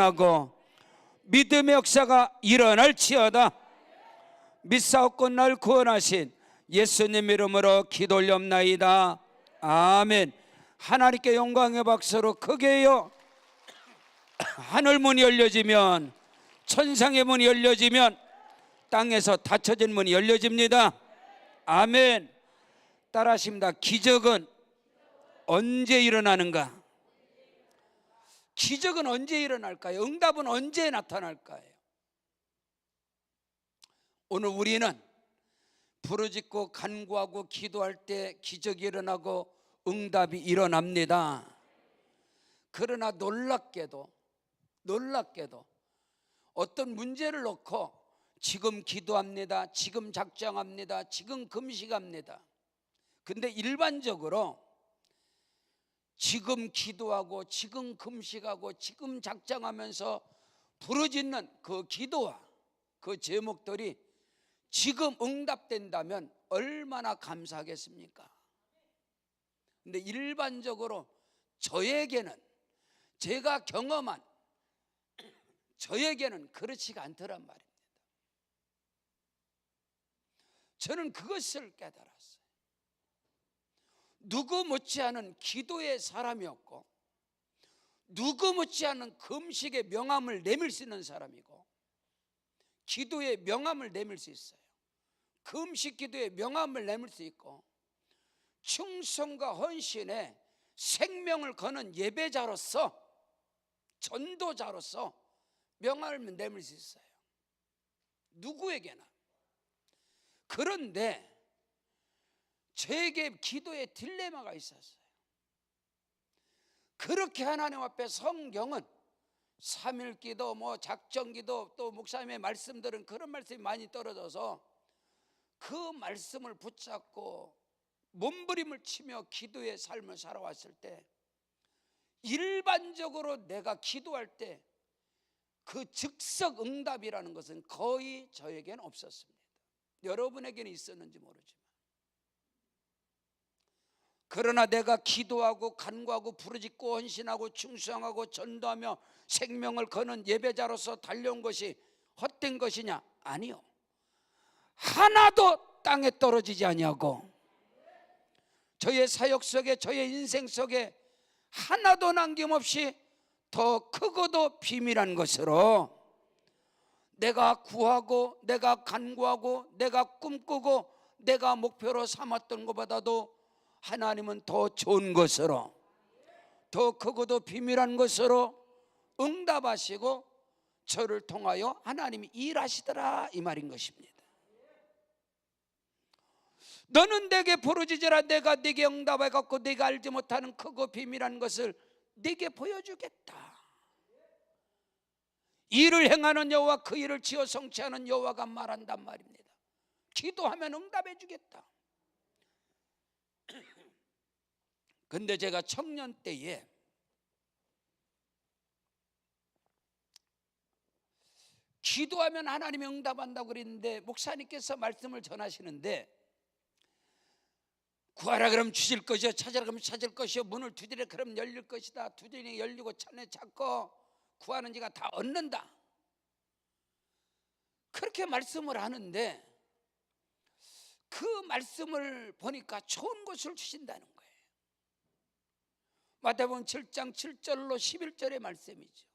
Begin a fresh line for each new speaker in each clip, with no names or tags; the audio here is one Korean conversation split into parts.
하고 믿음의 역사가 일어날지어다. 믿사옵고 날 구원하신 예수님 이름으로 기도 올렵나이다. 아멘. 하나님께 영광의 박수로 크게요. 하늘 문이 열려지면, 천상의 문이 열려지면 땅에서 닫혀진 문이 열려집니다. 아멘. 따라하십니다. 기적은 언제 일어나는가? 기적은 언제 일어날까요? 응답은 언제 나타날까요? 오늘 우리는 부르짖고 간구하고 기도할 때 기적이 일어나고 응답이 일어납니다. 그러나 놀랍게도 어떤 문제를 놓고 지금 기도합니다, 지금 작정합니다, 지금 금식합니다. 근데 일반적으로 지금 기도하고 지금 금식하고 지금 작정하면서 부르짖는 그 기도와 그 제목들이 지금 응답된다면 얼마나 감사하겠습니까? 근데 일반적으로 저에게는, 제가 경험한 저에게는 그렇지가 않더란 말입니다. 저는 그것을 깨달았어요. 누구 못지않은 기도의 사람이었고, 누구 못지않은 금식의 명함을 내밀 수 있는 사람이고, 기도의 명함을 내밀 수 있어요. 금식 기도의 명함을 내밀 수 있고, 충성과 헌신에 생명을 거는 예배자로서, 전도자로서 명함을 내밀 수 있어요. 누구에게나. 그런데 저에게 기도에 딜레마가 있었어요. 그렇게 하나님 앞에 성경은 3일 기도, 작정 기도, 또 목사님의 말씀들은 그런 말씀이 많이 떨어져서 그 말씀을 붙잡고 몸부림을 치며 기도의 삶을 살아왔을 때, 일반적으로 내가 기도할 때 그 즉석 응답이라는 것은 거의 저에게는 없었습니다. 여러분에게는 있었는지 모르지만, 그러나 내가 기도하고 간구하고 부르짖고 헌신하고 충성하고 전도하며 생명을 거는 예배자로서 달려온 것이 헛된 것이냐? 아니요. 하나도 땅에 떨어지지 아니하고 저의 사역 속에, 저의 인생 속에 하나도 남김없이 더 크고도 비밀한 것으로 내가 구하고 내가 간구하고 내가 꿈꾸고 내가 목표로 삼았던 것보다도 하나님은 더 좋은 것으로, 더 크고도 비밀한 것으로 응답하시고 저를 통하여 하나님이 일하시더라, 이 말인 것입니다. 너는 내게 부르짖으라, 내가 네게 응답해 갖고 네가 알지 못하는 크고 비밀한 것을 네게 보여주겠다. 일을 행하는 여호와, 그 일을 지어 성취하는 여호와가 말한단 말입니다. 기도하면 응답해 주겠다. 근데 제가 청년 때에 기도하면 하나님이 응답한다고 그랬는데, 목사님께서 말씀을 전하시는데 구하라 그러면 주실 것이요, 찾으라 그러면 찾을 것이요, 문을 두드리라 그러면 열릴 것이다. 두드리니 열리고 찾네 찾고 구하는 자가 다 얻는다. 그렇게 말씀을 하는데 그 말씀을 보니까 좋은 것을 주신다는 거예요. 마태복음 7장 7절로 11절의 말씀이죠.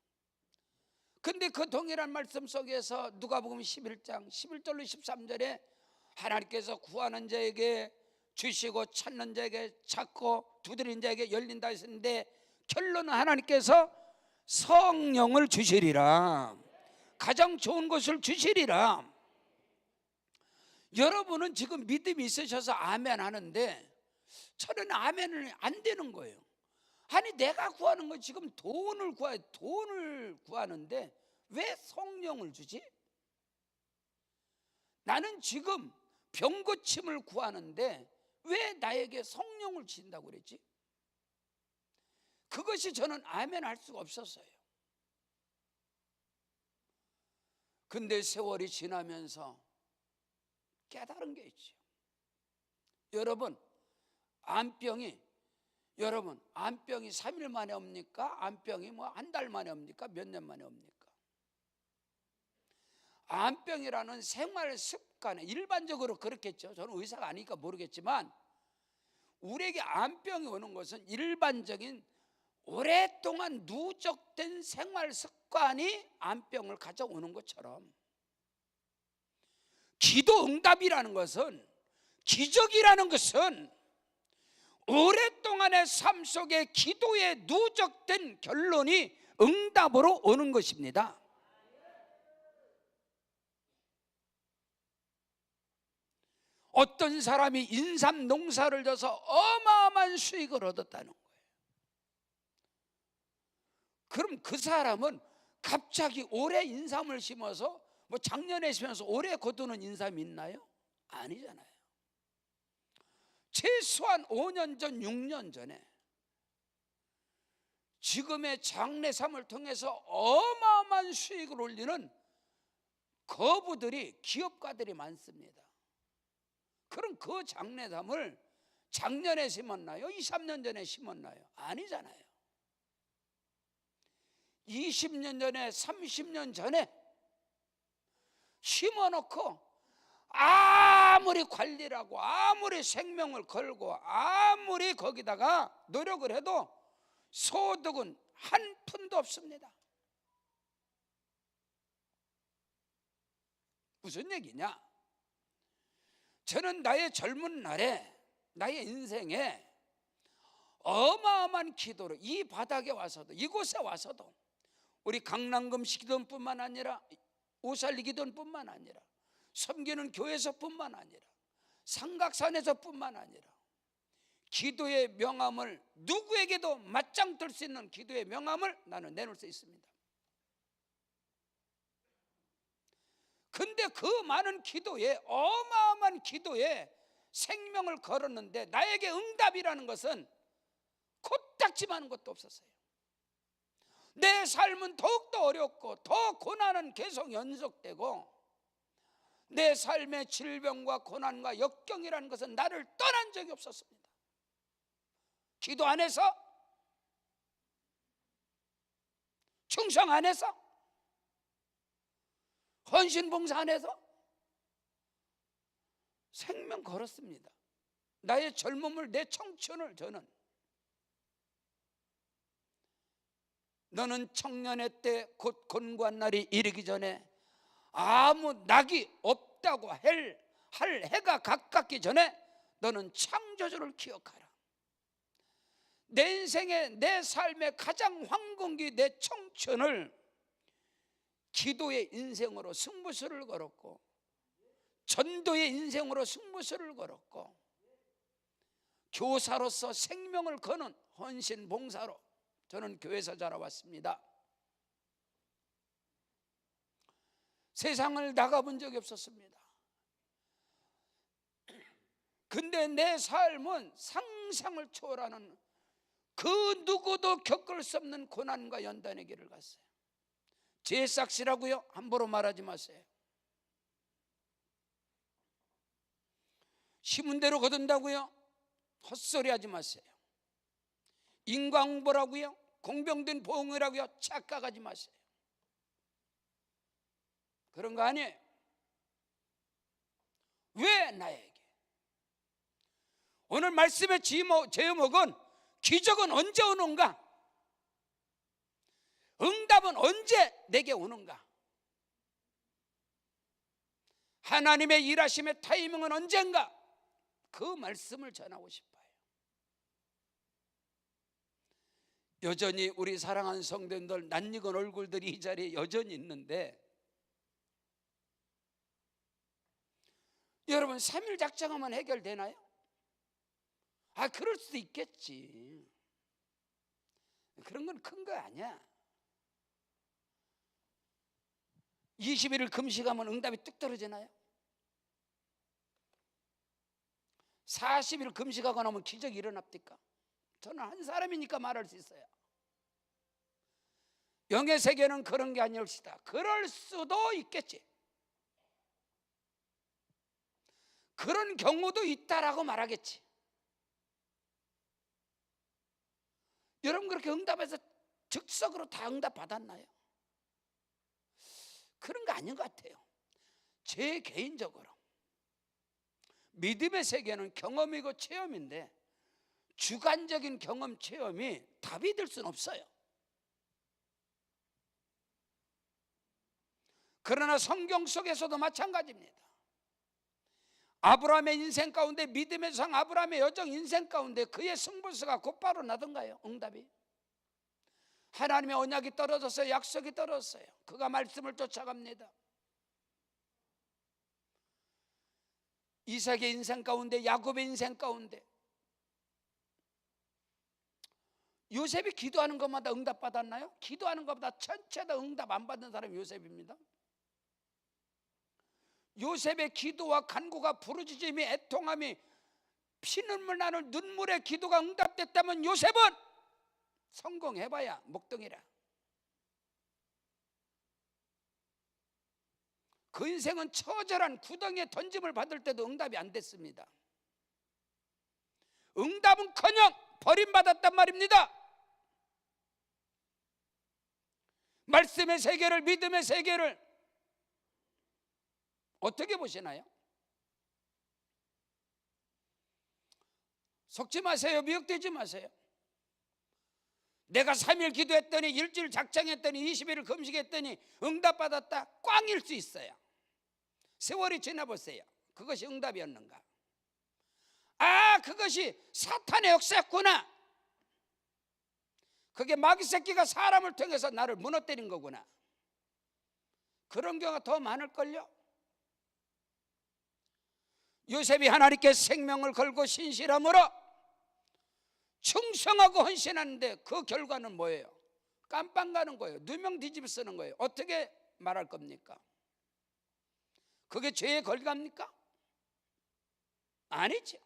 근데 그 동일한 말씀 속에서 누가복음 11장 11절로 13절에 하나님께서 구하는 자에게 주시고 찾는 자에게 찾고 두드리는 자에게 열린다 했는데, 결론은 하나님께서 성령을 주시리라, 가장 좋은 것을 주시리라. 여러분은 지금 믿음이 있으셔서 아멘 하는데 저는 아멘은 안 되는 거예요. 아니, 내가 구하는 건 지금 돈을 구하는데 왜 성령을 주지? 나는 지금 병 고침을 구하는데 왜 나에게 성령을 주신다고 그랬지? 그것이 저는 아멘 할 수가 없었어요. 근데 세월이 지나면서 깨달은 게 있죠. 여러분, 암병이 여러분, 암병이 3일 만에 옵니까? 암병이 뭐 한 달 만에 옵니까? 몇 년 만에 옵니까? 암병이라는 생활 습관에 일반적으로 그렇겠죠. 저는 의사가 아니니까 모르겠지만 우리에게 암병이 오는 것은 일반적인 오랫동안 누적된 생활 습관이 암병을 가져오는 것처럼, 기도 응답이라는 것은, 기적이라는 것은 오랫동안의 삶 속에 기도에 누적된 결론이 응답으로 오는 것입니다. 어떤 사람이 인삼 농사를 져서 어마어마한 수익을 얻었다는 거예요. 그럼 그 사람은 갑자기 올해 인삼을 심어서 뭐 작년에 심어서 올해 거두는 인삼이 있나요? 아니잖아요. 최소한 5년 전, 6년 전에 지금의 장래삼을 통해서 어마어마한 수익을 올리는 거부들이, 기업가들이 많습니다. 그럼 그 장래삼을 작년에 심었나요? 2, 3년 전에 심었나요? 아니잖아요. 20년 전에, 30년 전에 심어놓고 아무리 관리를 하고 아무리 생명을 걸고 아무리 거기다가 노력을 해도 소득은 한 푼도 없습니다. 무슨 얘기냐? 저는 나의 젊은 날에, 나의 인생에 어마어마한 기도로 이 바닥에 와서도, 이곳에 와서도, 우리 강남금 시기돈뿐만 아니라 오살리 기돈뿐만 아니라 섬기는 교회에서뿐만 아니라 삼각산에서뿐만 아니라 기도의 명함을, 누구에게도 맞짱 뜰 수 있는 기도의 명함을 나는 내놓을 수 있습니다. 근데 그 많은 기도에, 어마어마한 기도에 생명을 걸었는데 나에게 응답이라는 것은 코딱지만한 것도 없었어요. 내 삶은 더욱더 어렵고 더 고난은 계속 연속되고 내 삶의 질병과 고난과 역경이라는 것은 나를 떠난 적이 없었습니다. 기도 안에서, 충성 안에서, 헌신봉사 안에서 생명 걸었습니다. 나의 젊음을, 내 청춘을 저는, 너는 청년의 때 곧 곤고한 날이 이르기 전에 아무 낙이 없다고 할 해가 가깝기 전에 너는 창조주를 기억하라. 내 인생의, 내 삶의 가장 황금기, 내 청춘을 기도의 인생으로 승부수를 걸었고, 전도의 인생으로 승부수를 걸었고, 교사로서 생명을 거는 헌신 봉사로 저는 교회에서 자라왔습니다. 세상을 나가본 적이 없었습니다. 근데 내 삶은 상상을 초월하는 그 누구도 겪을 수 없는 고난과 연단의 길을 갔어요. 죄싹시라고요? 함부로 말하지 마세요. 심은 대로 거둔다고요? 헛소리 하지 마세요. 인과응보라고요? 공병된 보응이라고요? 착각하지 마세요. 그런 거 아니에요. 왜 나에게? 오늘 말씀의 제목은 기적은 언제 오는가? 응답은 언제 내게 오는가? 하나님의 일하심의 타이밍은 언젠가? 그 말씀을 전하고 싶어요. 여전히 우리 사랑하는 성도님들, 낯익은 얼굴들이 이 자리에 여전히 있는데, 여러분 3일 작정하면 해결되나요? 그럴 수도 있겠지. 그런 건 큰 거 아니야. 20일을 금식하면 응답이 뚝 떨어지나요? 40일 금식하고 나면 기적이 일어납니까? 저는 한 사람이니까 말할 수 있어요. 영의 세계는 그런 게 아니올시다. 그럴 수도 있겠지. 그런 경우도 있다라고 말하겠지. 여러분 그렇게 응답해서 즉석으로 다 응답 받았나요? 그런 거 아닌 것 같아요. 제 개인적으로 믿음의 세계는 경험이고 체험인데 주관적인 경험 체험이 답이 될 수는 없어요. 그러나 성경 속에서도 마찬가지입니다. 아브라함의 인생 가운데, 믿음의 성 아브라함의 여정 인생 가운데 그의 승부수가 곧바로 나던가요? 응답이. 하나님의 언약이 떨어졌어요? 약속이 떨어졌어요? 그가 말씀을 쫓아갑니다. 이삭의 인생 가운데, 야곱의 인생 가운데, 요셉이 기도하는 것마다 응답 받았나요? 기도하는 것마다 전체 다 응답 안 받는 사람이 요셉입니다. 요셉의 기도와 간구가 부르짖음이 애통함이 피눈물 나는 눈물의 기도가 응답됐다면 요셉은 성공해봐야 목동이라. 그 인생은 처절한 구덩이에 던짐을 받을 때도 응답이 안 됐습니다. 응답은커녕 버림받았단 말입니다. 말씀의 세계를, 믿음의 세계를 어떻게 보시나요? 속지 마세요. 미혹되지 마세요. 내가 3일 기도했더니, 일주일 작정했더니, 20일을 금식했더니 응답받았다, 꽝일 수 있어요. 세월이 지나보세요. 그것이 응답이었는가? 아, 그것이 사탄의 역사였구나. 그게 마귀 새끼가 사람을 통해서 나를 무너뜨린 거구나. 그런 경우가 더 많을걸요. 요셉이 하나님께 생명을 걸고 신실함으로 충성하고 헌신하는데 그 결과는 뭐예요? 깜빵 가는 거예요. 누명 뒤집어 쓰는 거예요. 어떻게 말할 겁니까? 그게 죄의 결과입니까? 아니죠.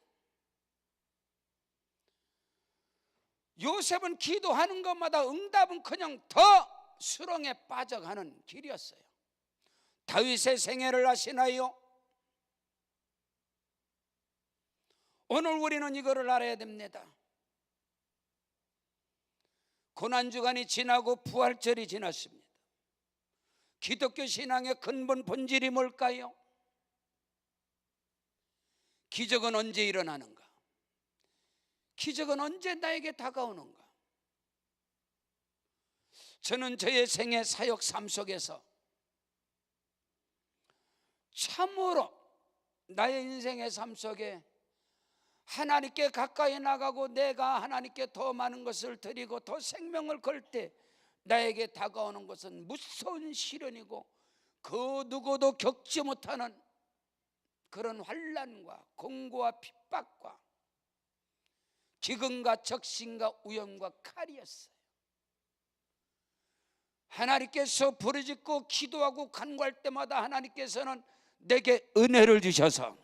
요셉은 기도하는 것마다 응답은커녕 더 수렁에 빠져가는 길이었어요. 다윗의 생애를 아시나요? 오늘 우리는 이거를 알아야 됩니다. 고난주간이 지나고 부활절이 지났습니다. 기독교 신앙의 근본 본질이 뭘까요? 기적은 언제 일어나는가? 기적은 언제 나에게 다가오는가? 저는 저의 생애 사역 삶 속에서 참으로 나의 인생의 삶 속에 하나님께 가까이 나가고 내가 하나님께 더 많은 것을 드리고 더 생명을 걸 때 나에게 다가오는 것은 무서운 시련이고 그 누구도 겪지 못하는 그런 환난과 공고와 핍박과 기근과 적신과 위험과 칼이었어요. 하나님께서 부르짖고 기도하고 간구할 때마다 하나님께서는 내게 은혜를 주셔서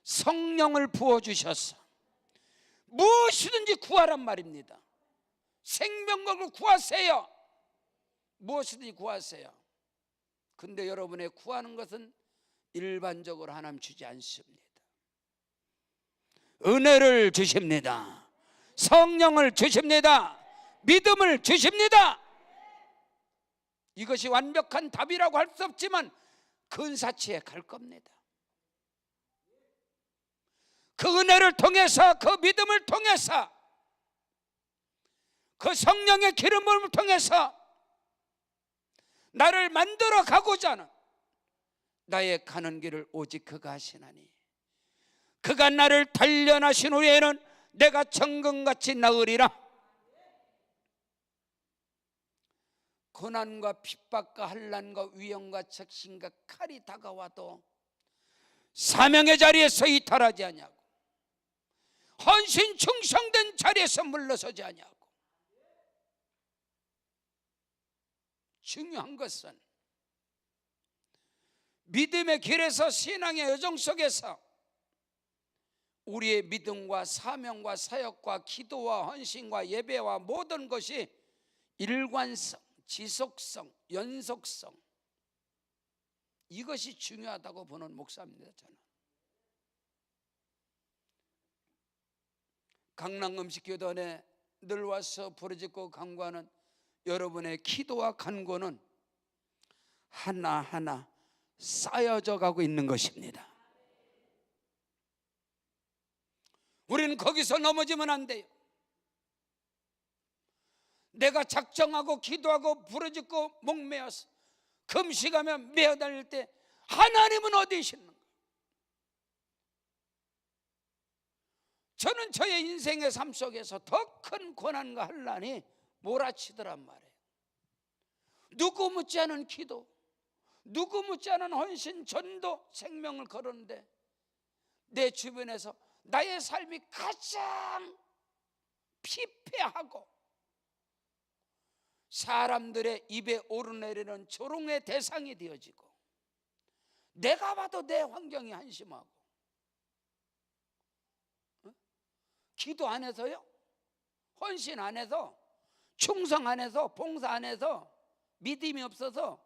성령을 부어주셔서 무엇이든지 구하란 말입니다. 생명 걸고 구하세요. 무엇이든지 구하세요. 근데 여러분의 구하는 것은 일반적으로 하나님 주지 않습니다. 은혜를 주십니다. 성령을 주십니다. 믿음을 주십니다. 이것이 완벽한 답이라고 할 수 없지만 근사치에 갈 겁니다. 그 은혜를 통해서, 그 믿음을 통해서, 그 성령의 기름을 통해서 나를 만들어 가고자 하는 나의 가는 길을 오직 그가 하시나니 그가 나를 단련하신 후에는 내가 정금같이 나으리라. 고난과 핍박과 환난과 위험과 적신과 칼이 다가와도 사명의 자리에서 이탈하지 아니하고 헌신 충성된 자리에서 물러서지 아니하고, 중요한 것은 믿음의 길에서 신앙의 여정 속에서 우리의 믿음과 사명과 사역과 기도와 헌신과 예배와 모든 것이 일관성, 지속성, 연속성, 이것이 중요하다고 보는 목사입니다. 저는 강남음식교단에 늘 와서 부르짖고 간구하는 여러분의 기도와 간구는 하나하나 쌓여져 가고 있는 것입니다. 우리는 거기서 넘어지면 안 돼요. 내가 작정하고 기도하고 부르짖고 목매어서 금식하며 매어다닐 때 하나님은 어디 계시는가? 저는 저의 인생의 삶 속에서 더 큰 고난과 환난이 몰아치더란 말이에요. 누구 묻지 않은 기도, 누구 묻지 않은 헌신, 전도, 생명을 걸었는데 내 주변에서 나의 삶이 가장 피폐하고 사람들의 입에 오르내리는 조롱의 대상이 되어지고, 내가 봐도 내 환경이 한심하고, 기도 안 해서요, 헌신 안 해서, 충성 안 해서, 봉사 안 해서, 믿음이 없어서,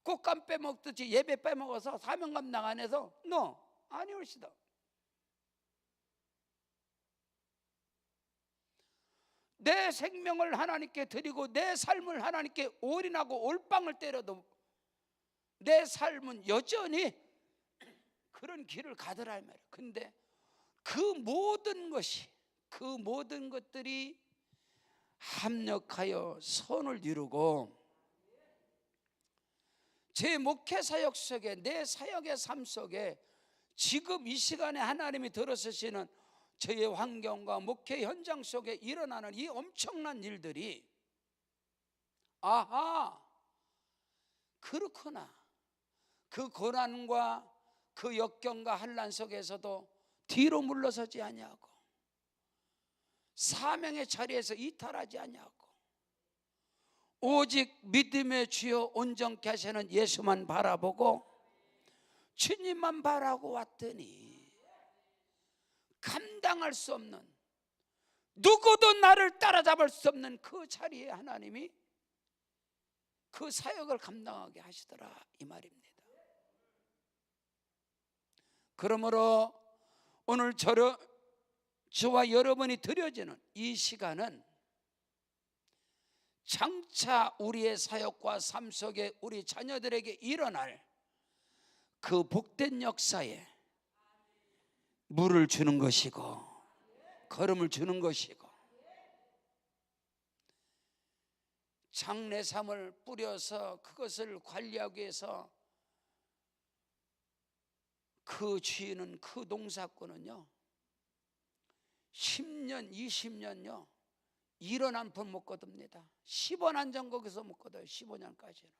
꽃감 빼먹듯이 예배 빼먹어서 사명 감당 안 해서 아니 옳시다. 내 생명을 하나님께 드리고 내 삶을 하나님께 올인하고 올빵을 때려도 내 삶은 여전히 그런 길을 가더라 이 말이에요. 근데 그 모든 것들이 합력하여 선을 이루고 제 목회 사역 속에, 내 사역의 삶 속에 지금 이 시간에 하나님이 들어서시는 저의 환경과 목회 현장 속에 일어나는 이 엄청난 일들이, 아하, 그렇구나. 그 고난과 그 역경과 환난 속에서도 뒤로 물러서지 아니하고 사명의 자리에서 이탈하지 아니하고 오직 믿음의 주여 온전케 하시는 예수만 바라보고 주님만 바라고 왔더니 감당할 수 없는, 누구도 나를 따라잡을 수 없는 그 자리에 하나님이 그 사역을 감당하게 하시더라 이 말입니다. 그러므로 오늘 저와 여러분이 드려지는 이 시간은 장차 우리의 사역과 삶 속에 우리 자녀들에게 일어날 그 복된 역사에 물을 주는 것이고 걸음을 주는 것이고 장래삼을 뿌려서 그것을 관리하기 위해서 그 주인은, 그 농사꾼은요 10년 20년요 1원 한 푼 못 거둡니다. 10원 한 장 거기서 못 거둬요. 15년까지는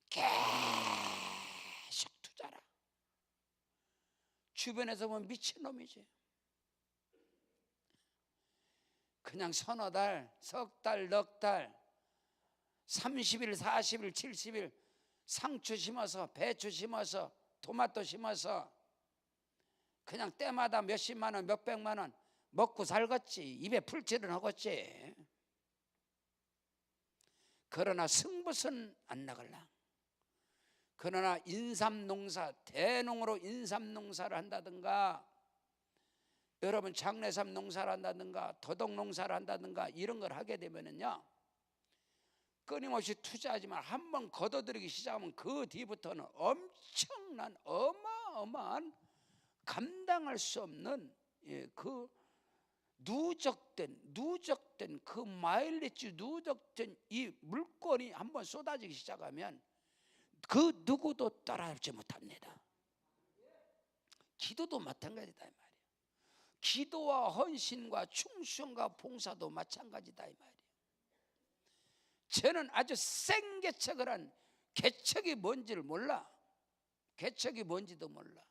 계속 투자라. 주변에서 보면 미친놈이지. 그냥 서너 달, 석 달, 넉 달, 30일, 40일, 70일 상추 심어서, 배추 심어서, 토마토 심어서 그냥 때마다 몇십만 원, 몇백만 원 먹고 살겠지. 입에 풀칠은 하겠지. 그러나 승부는 안 나갈라. 그러나 인삼농사, 대농으로 인삼농사를 한다든가, 여러분 장례삼 농사를 한다든가, 도덕농사를 한다든가 이런 걸 하게 되면은요 끊임없이 투자하지만 한번 걷어들이기 시작하면 그 뒤부터는 엄청난 어마어마한 감당할 수 없는 그 누적된 그 마일리지, 누적된 이 물건이 한번 쏟아지기 시작하면 그 누구도 따라잡지 못합니다. 기도도 마찬가지다 이 말이에요. 기도와 헌신과 충성과 봉사도 마찬가지다 이 말이에요. 저는 아주 생개척을 한, 개척이 뭔지를 몰라. 개척이 뭔지도 몰라.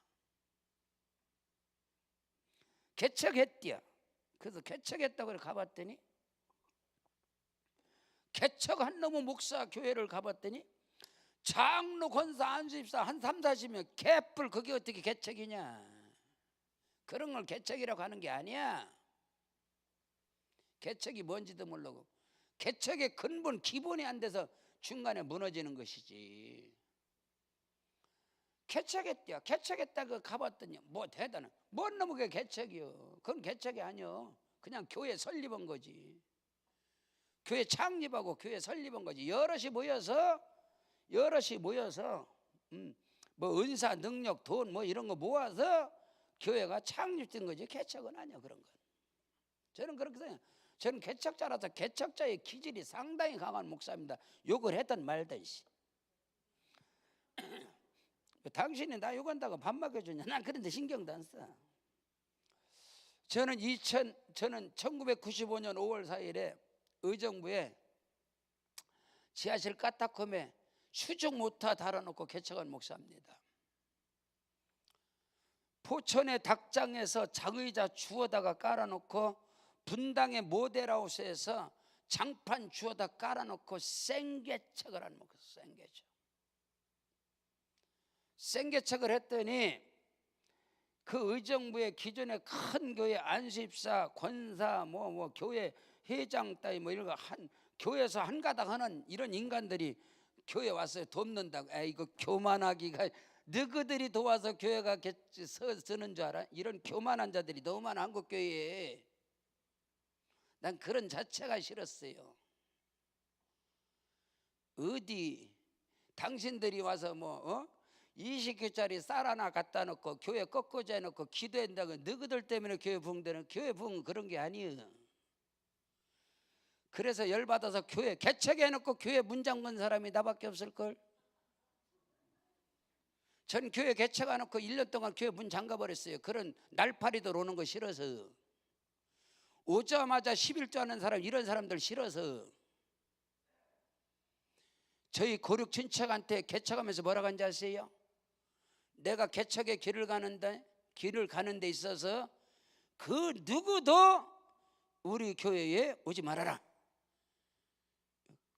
개척했대요. 그래서 개척했다고 가봤더니, 개척한 놈의 목사 교회를 가봤더니 장로, 권사, 안수집사 한 3, 40명 개뿔, 그게 어떻게 개척이냐. 그런 걸 개척이라고 하는 게 아니야. 개척이 뭔지도 모르고 개척의 근본 기본이 안 돼서 중간에 무너지는 것이지. 개척했대요. 개척했다고 가봤더니 뭐 대단한 뭔 놈의 게 개척이요. 그건 개척이 아니요. 그냥 교회 설립한 거지. 교회 창립하고 교회 설립한 거지. 여럿이 모여서 뭐 은사, 능력, 돈 뭐 이런 거 모아서 교회가 창립된 거지. 개척은 아니야. 그런 건 저는 그렇게 생각해요. 저는 개척자라서 개척자의 기질이 상당히 강한 목사입니다. 욕을 했던 말든 씨. 당신이 나 욕한다고 밥 먹여주냐? 난 그런데 신경도 안 써. 저는 1995년 5월 4일에 의정부에 지하실 까딱홈에 수중 모터 달아놓고 개척한 목사입니다. 포천의 닭장에서 장의자 주워다가 깔아놓고 분당의 모델하우스에서 장판 주워다 깔아놓고 생개척을 한 목사. 생개척을 했더니 그 의정부의 기존의 큰 교회 안수입사, 권사, 뭐 교회 회장 따위 뭐 이런 거 교회에서 한 가닥 하는 이런 인간들이 교회 와서 돕는다고. 이거 교만하기가, 너희들이 도와서 교회가 서는 줄 알아? 이런 교만한 자들이 너무 많아 한국 교회에. 난 그런 자체가 싫었어요. 어디 당신들이 와서 20교짜리 쌀 하나 갖다 놓고 교회 꺾어져 해놓고 기도한다고 너희들 때문에 교회 부흥되는, 교회 부흥 그런 게 아니에요. 그래서 열받아서 교회 개척해놓고 교회 문 잠근 사람이 나밖에 없을걸. 전 교회 개척해놓고 1년 동안 교회 문 잠가버렸어요. 그런 날파리들 오는 거 싫어서. 오자마자 11조 하는 사람, 이런 사람들 싫어서. 저희 고륙 친척한테 개척하면서 뭐라고 한지 아세요? 내가 개척의 길을 가는 데 있어서 그 누구도 우리 교회에 오지 말아라.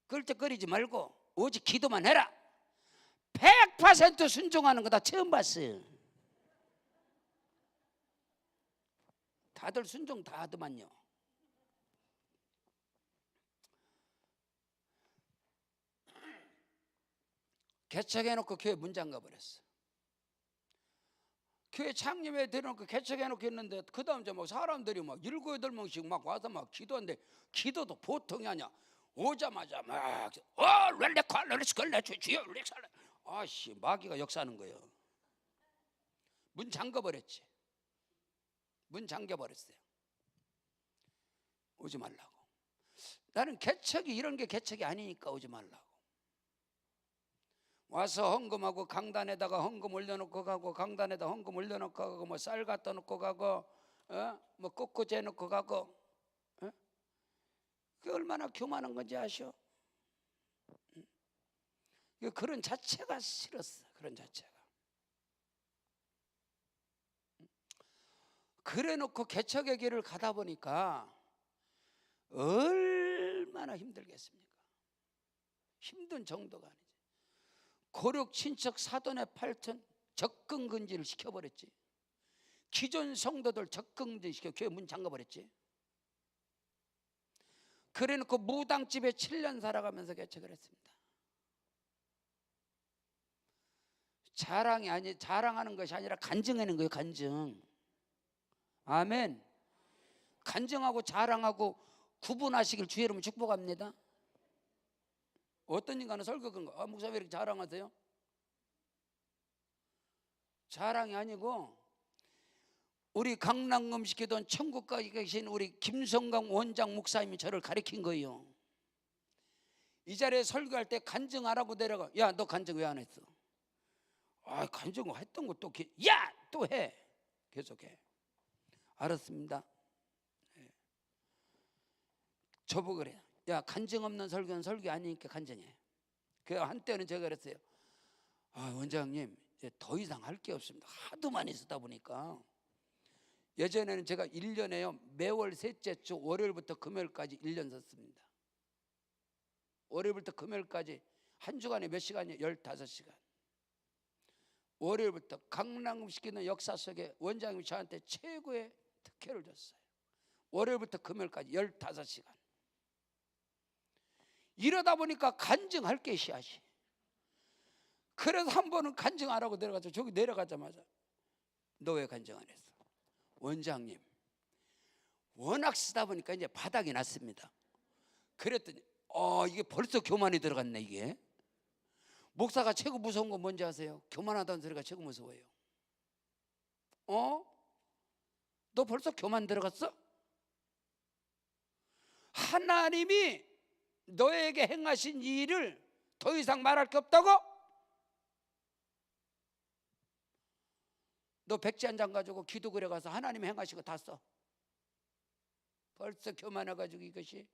끌적거리지 말고 오직 기도만 해라. 100% 순종하는 거 다 처음 봤어요. 다들 순종 다 하더만요. 개척해놓고 교회 문 잠가버렸어. 교회 창립에 들어놓고 개척해놓고 했는데 그 다음 뭐 사람들이 막 7, 8명씩 막 와서 막 기도하는데 기도도 보통이 아니야. 오자마자 막 주여 아씨 마귀가 역사하는 거예요. 문 잠가버렸지. 문 잠겨버렸어요. 오지 말라고. 나는 개척이 이런 게 개척이 아니니까 오지 말라고. 와서 헌금하고 강단에다가 헌금 올려놓고 가고, 강단에다 헌금 올려놓고 가고, 뭐 쌀 갖다 놓고 가고, 뭐 꽃꽂이 해놓고 가고, 그게 얼마나 교만한 건지 아셔? 그런 자체가 싫었어. 그런 자체가. 그래 놓고 개척의 길을 가다 보니까 얼마나 힘들겠습니까? 힘든 정도가 아니지. 고륙 친척 사돈의 8천 적금 금지를 시켜버렸지. 기존 성도들 적금 금지 시켜 교회 문 잠가버렸지. 그래 놓고 무당집에 7년 살아가면서 개척을 했습니다. 자랑하는 것이 아니라 간증하는 거예요. 간증. 아멘. 간증하고 자랑하고 구분하시길 주의 이름으로 축복합니다. 어떤 인간은 설교 그런 거, 목사님 왜 이렇게 자랑하세요? 자랑이 아니고 우리 강남금식회던 천국까지 계신 우리 김성강 원장 목사님이 저를 가르친 거예요. 이 자리에 설교할 때 간증하라고 내려가. 야, 너 간증 왜 안 했어? 간증 했던 것도 야! 또 해. 계속해. 알았습니다. 저보고 그래요. 야, 간증 없는 설교는 설교 아니니까 간증해. 그 한때는 제가 그랬어요. 원장님 이제 더 이상 할 게 없습니다. 하도 많이 쓰다 보니까. 예전에는 제가 1년에요 매월 셋째 주 월요일부터 금요일까지 1년 썼습니다. 월요일부터 금요일까지 한 주간에 몇 시간이요? 15시간. 월요일부터 강남시키는 역사 속에 원장님이 저한테 최고의 특혜를 줬어요. 월요일부터 금요일까지 15시간. 이러다 보니까 간증할 게 씨앗이. 그래서 한 번은 간증 안 하고 내려가서 저기 내려가자마자 너 왜 간증 안 했어? 원장님 워낙 쓰다 보니까 이제 바닥이 났습니다. 그랬더니 이게 벌써 교만이 들어갔네. 이게 목사가 최고 무서운 건 뭔지 아세요? 교만하다는 소리가 최고 무서워요. 너 벌써 교만 들어갔어? 하나님이 너에게 행하신 일을 더 이상 말할 게 없다고? 너 백지 한 장 가지고 기도글에 가서 하나님이 행하신 거 다 써. 벌써 교만해가지고 이것이.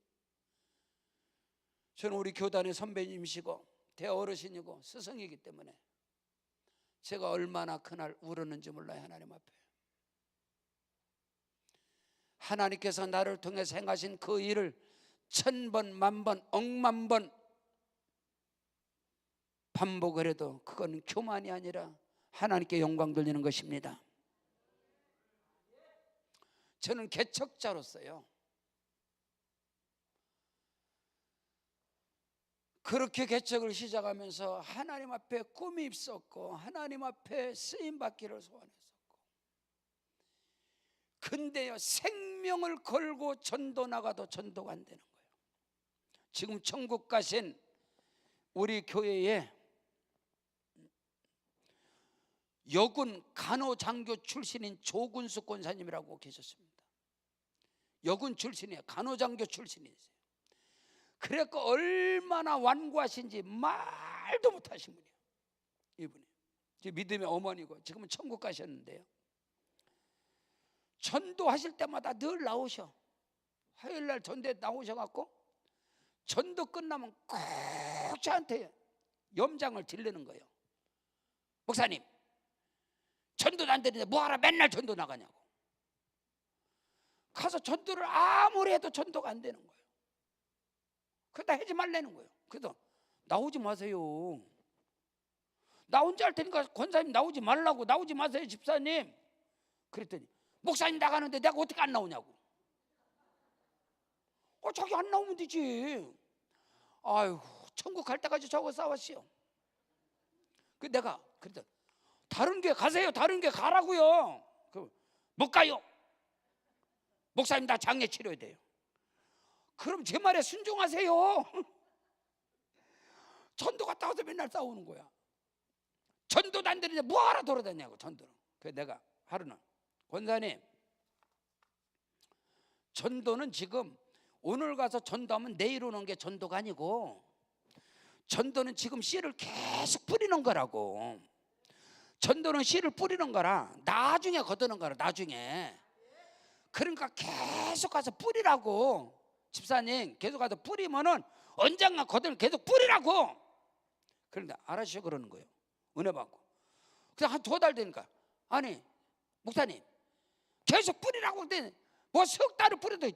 저는 우리 교단의 선배님이시고 대어르신이고 스승이기 때문에 제가 얼마나 그날 울었는지 몰라요. 하나님 앞에 하나님께서 나를 통해서 행하신 그 일을 1000번, 만번, 억만번 반복을 해도 그건 교만이 아니라 하나님께 영광 돌리는 것입니다. 저는 개척자로서요 그렇게 개척을 시작하면서 하나님 앞에 꿈이 있었고 하나님 앞에 쓰임받기를 소원했었고, 근데요 생명을 걸고 전도 나가도 전도가 안 되는 거예요. 지금 천국 가신 우리 교회에 여군 간호장교 출신인 조군숙 권사님이라고 계셨습니다. 여군 출신이에요. 간호장교 출신이세요. 그래서 얼마나 완고하신지 말도 못하신 분이에요. 이분이 제 믿음의 어머니고 지금은 천국 가셨는데요, 전도하실 때마다 늘 나오셔. 화요일날 전도에 나오셔갖고 전도 끝나면 꼭 저한테 염장을 질르는 거예요. 목사님 전도도 안 되는데 뭐하러 맨날 전도 나가냐고. 가서 전도를 아무리 해도 전도가 안 되는 거예요. 그러다 하지 말라는 거예요. 그래서 나오지 마세요. 나 혼자 할 테니까 권사님 나오지 말라고. 나오지 마세요 집사님. 그랬더니 목사님 나가는데 내가 어떻게 안 나오냐고. 자기 안 나오면 되지. 아유 천국 갈 때까지 저거 싸웠어요. 그 내가 그랬더니 다른 게 가세요. 다른 게 가라고요. 못 가요. 목사님 나 장례 치료해야 돼요. 그럼 제 말에 순종하세요. 전도 갔다 와서 맨날 싸우는 거야. 전도도 안 되는데 뭐하러 돌아다니냐고 전도를. 그래서 내가 하루는 권사님 전도는 지금 오늘 가서 전도하면 내일 오는 게 전도가 아니고 전도는 지금 씨를 계속 뿌리는 거라고. 전도는 씨를 뿌리는 거라 나중에 거두는 거라. 나중에. 그러니까 계속 가서 뿌리라고. 집사님 계속 가서 뿌리면은 언젠가 거두는 계속 뿌리라고. 그런데 알아주셔 그러는 거예요. 은혜 받고. 그냥 한 2달 되니까 아니 목사님 계속 뿌리라고 했더니 뭐 석 달을 뿌려도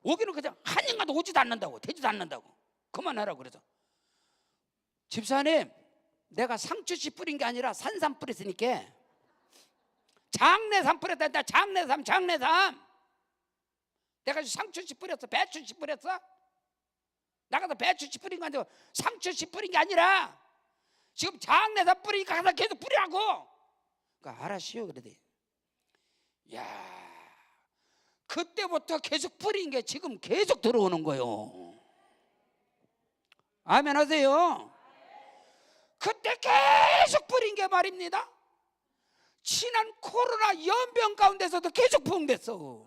오기는 그냥 한 년간도 오지도 않는다고. 되지도 않는다고. 그만하라고. 그래서 집사님 내가 상추씨 뿌린 게 아니라 산삼 뿌렸으니까 장내삼 뿌렸다. 장내삼 내가 상추씨 뿌렸어? 배추씨 뿌렸어? 나가서 배추씨 뿌린 거 아니고 상추씨 뿌린 게 아니라 지금 장내삼 뿌리니까 가서 계속 뿌리라고. 그러니까 알았시오. 그러더니 야 그때부터 계속 뿌린 게 지금 계속 들어오는 거예요. 아멘 하세요. 그때 계속 뿌린 게 말입니다. 지난 코로나 연병 가운데서도 계속 부흥됐어.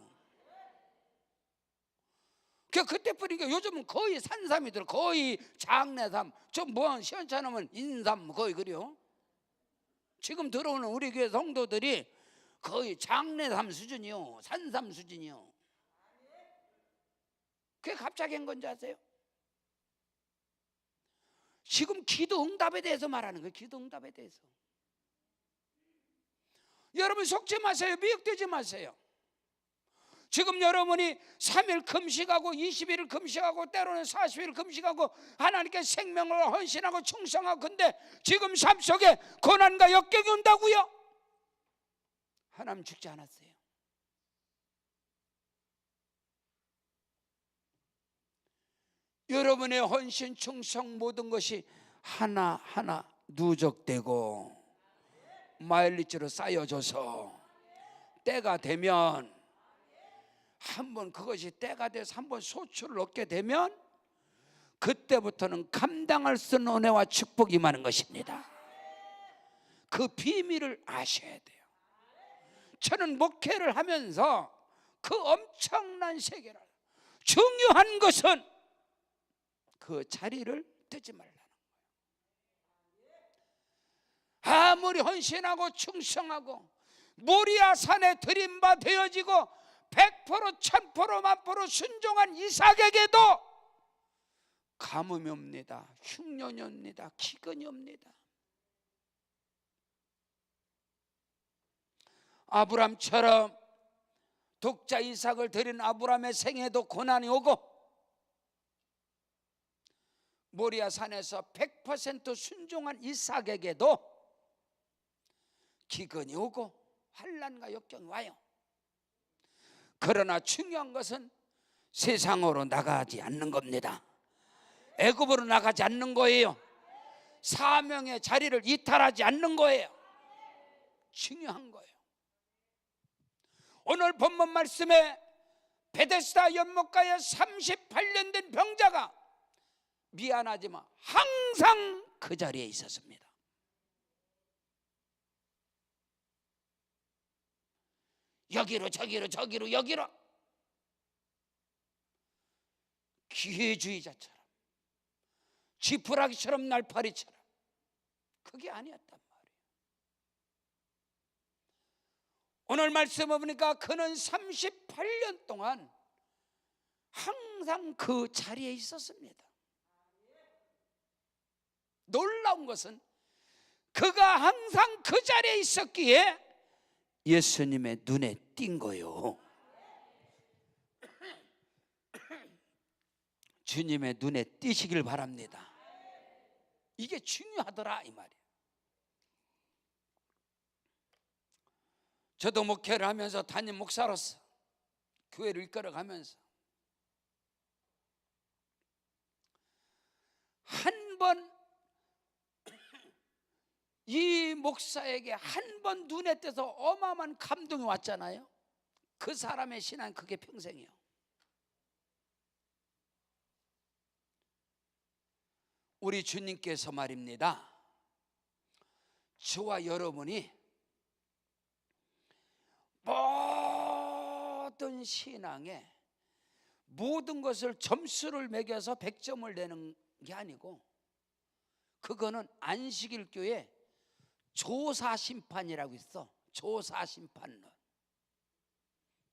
그때 뿌린 게 요즘은 거의 산삼이 들어. 거의 장내삼, 좀 뭐 시원찮으면 인삼 거의 그래요. 지금 들어오는 우리 교회 성도들이 거의 장내삼 수준이요, 산삼 수준이요. 그게 갑자기 한 건지 아세요? 지금 기도 응답에 대해서 말하는 거예요. 기도 응답에 대해서. 여러분 속지 마세요. 미혹되지 마세요. 지금 여러분이 3일 금식하고 20일을 금식하고 때로는 40일 금식하고 하나님께 생명을 헌신하고 충성하고, 근데 지금 삶 속에 고난과 역경이 온다고요? 하나님 죽지 않았어요. 여러분의 헌신 충성 모든 것이 하나하나 누적되고 마일리지로 쌓여져서 때가 되면 한번 그것이 때가 돼서 한번 소출을 얻게 되면 그때부터는 감당할 수 없는 은혜와 축복이 임하는 것입니다. 그 비밀을 아셔야 돼요. 저는 목회를 하면서 그 엄청난 세계를, 중요한 것은 그 자리를 뜨지 말라는 거예요. 아무리 헌신하고 충성하고 모리아 산에 들임바 되어지고 100% 1000% 만프로 순종한 이삭에게도 가뭄이 옵니다. 흉년이 옵니다. 기근이 옵니다. 아브람처럼 독자 이삭을 드린 아브람의 생애도 고난이 오고, 모리아 산에서 100% 순종한 이삭에게도 기근이 오고 환난과 역경이 와요. 그러나 중요한 것은 세상으로 나가지 않는 겁니다. 애굽으로 나가지 않는 거예요. 사명의 자리를 이탈하지 않는 거예요. 중요한 거예요. 오늘 본문 말씀에 베데스다 연못가에 38년 된 병자가 미안하지만 항상 그 자리에 있었습니다. 여기로 저기로 저기로 여기로, 기회주의자처럼 지푸라기처럼 날파리처럼, 그게 아니었단 말이에요. 오늘 말씀을 보니까 그는 38년 동안 항상 그 자리에 있었습니다. 놀라운 것은 그가 항상 그 자리에 있었기에 예수님의 눈에 띈 거요. 주님의 눈에 띄시길 바랍니다. 이게 중요하더라 이 말이에요. 저도 목회를 하면서 담임 목사로서 교회를 이끌어가면서 한 번 이 목사에게 한 번 눈에 띄어서 어마어마한 감동이 왔잖아요. 그 사람의 신앙, 그게 평생이에요. 우리 주님께서 말입니다, 저와 여러분이 모든 신앙에 모든 것을 점수를 매겨서 100점을 내는 게 아니고, 그거는 안식일교회 조사심판이라고 있어. 조사심판론.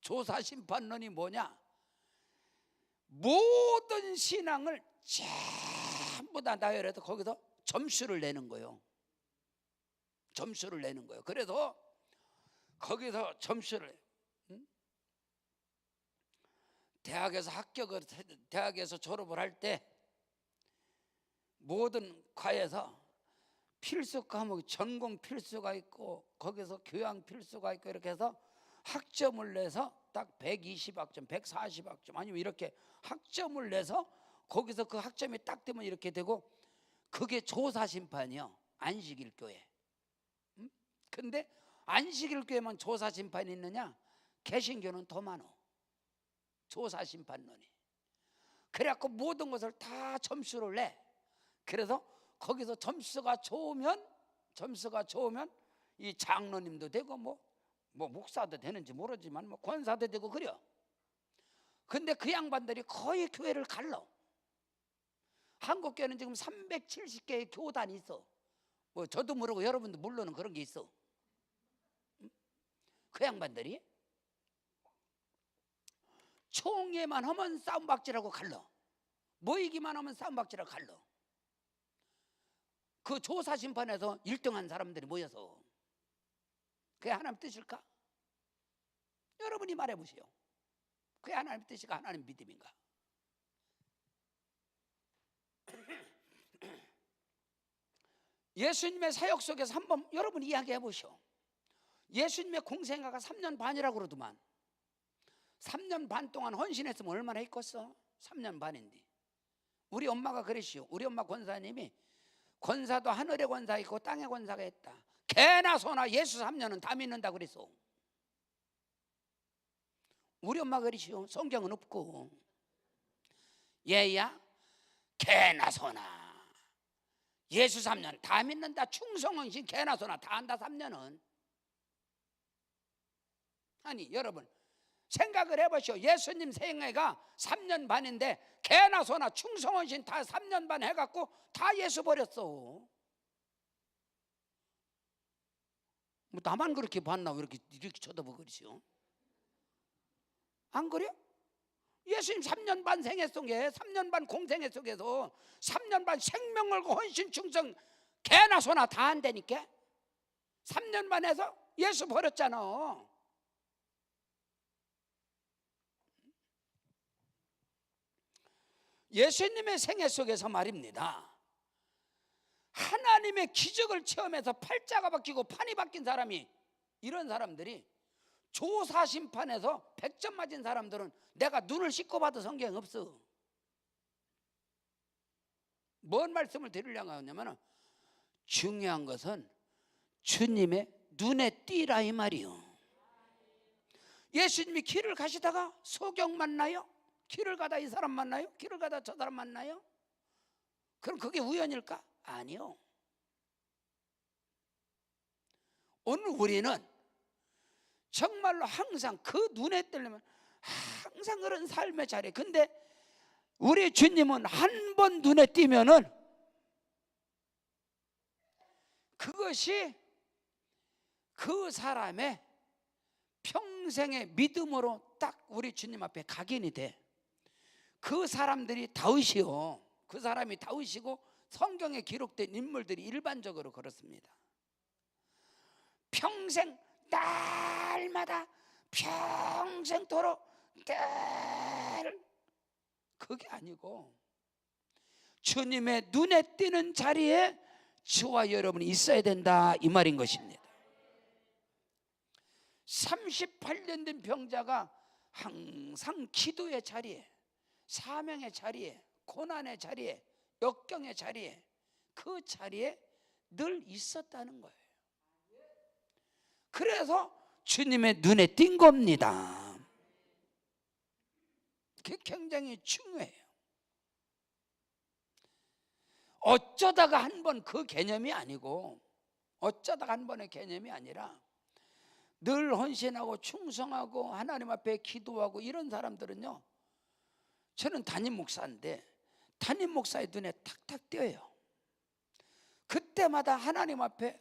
조사심판론이 뭐냐? 모든 신앙을 전부 다 나열해서 거기서 점수를 내는 거예요. 점수를 내는 거예요. 그래서 거기서 점수를, 대학에서 졸업을 할 때 모든 과에서 필수 과목, 전공 필수가 있고 거기서 교양 필수가 있고 이렇게 해서 학점을 내서 딱 120학점, 140학점 아니면 이렇게 학점을 내서 거기서 그 학점이 딱 되면 이렇게 되고, 그게 조사심판이요. 안식일교회. 근데 안식일교회만 조사심판이 있느냐? 개신교는 더 많어. 조사심판론이. 그래갖고 모든 것을 다 점수를 내. 그래서 거기서 점수가 좋으면 이 장로님도 되고 뭐 목사도 되는지 모르지만 뭐 권사도 되고 그래요. 근데 그 양반들이 거의 교회를 갈러. 한국 교회는 지금 370개의 교단이 있어. 뭐 저도 모르고 여러분도 모르는 그런 게 있어. 그 양반들이 총회만 하면 싸움박질하고 갈러. 모이기만 하면 싸움박질하고 갈러. 그 조사심판에서 1등한 사람들이 모여서, 그게 하나님 뜻일까? 여러분이 말해보세요. 그게 하나님 뜻일까? 하나님 믿음인가? 예수님의 사역 속에서 한번 여러분 이야기해 보시오. 예수님의 공생애가 3년 반이라고 그러더만. 3년 반 동안 헌신했으면 얼마나 했겠어? 3년 반인데. 우리 엄마가 그랬시오. 우리 엄마 권사님이 권사도 하늘의 권사 있고 땅의 권사가 있다. 개나 소나 예수 3년은 다 믿는다 그랬어. 우리 엄마 그러시오. 성경은 없고. 얘야 개나 소나 예수 3년 다 믿는다. 충성응신 개나 소나 다 한다. 3년은. 아니 여러분 생각을 해보시오. 예수님 생애가 3년 반인데 개나 소나 충성응신 다 3년 반 해갖고 다 예수 버렸어. 뭐 나만 그렇게 봤나? 왜 이렇게 쳐다보고 그러시오? 안 그래요? 예수님 3년 반 생애 속에 3년 반 공생애 속에서 3년 반 생명을 걸고 헌신 충성 개나 소나 다 한다니까. 3년 반에서 예수 버렸잖아. 예수님의 생애 속에서 말입니다. 하나님의 기적을 체험해서 팔자가 바뀌고 판이 바뀐 사람이, 이런 사람들이 조사심판에서 100점 맞은 사람들은 내가 눈을 씻고 봐도 성경에 없어. 뭔 말씀을 드리려고 하냐면 중요한 것은 주님의 눈에 띄라 이 말이요. 예수님이 길을 가시다가 소경 만나요? 길을 가다 이 사람 만나요? 길을 가다 저 사람 만나요? 그럼 그게 우연일까? 아니요. 오늘 우리는 정말로 항상 그 눈에 띄려면 항상 그런 삶의 자리. 근데 우리 주님은 한 번 눈에 띄면은 그것이 그 사람의 평생의 믿음으로 딱 우리 주님 앞에 각인이 돼. 그 사람들이 다윗이요. 그 사람이 다윗이고 성경에 기록된 인물들이 일반적으로 그렇습니다. 평생 날마다 평생토록 늘 그게 아니고 주님의 눈에 띄는 자리에 저와 여러분이 있어야 된다 이 말인 것입니다. 38년 된 병자가 항상 기도의 자리에, 사명의 자리에, 고난의 자리에, 역경의 자리에, 그 자리에 늘 있었다는 거예요. 그래서 주님의 눈에 띈 겁니다. 그게 굉장히 중요해요. 어쩌다가 한 번 그 개념이 아니고, 어쩌다가 한 번의 개념이 아니라 늘 헌신하고 충성하고 하나님 앞에 기도하고 이런 사람들은요, 저는 담임 목사인데 담임 목사의 눈에 탁탁 띄어요. 그때마다 하나님 앞에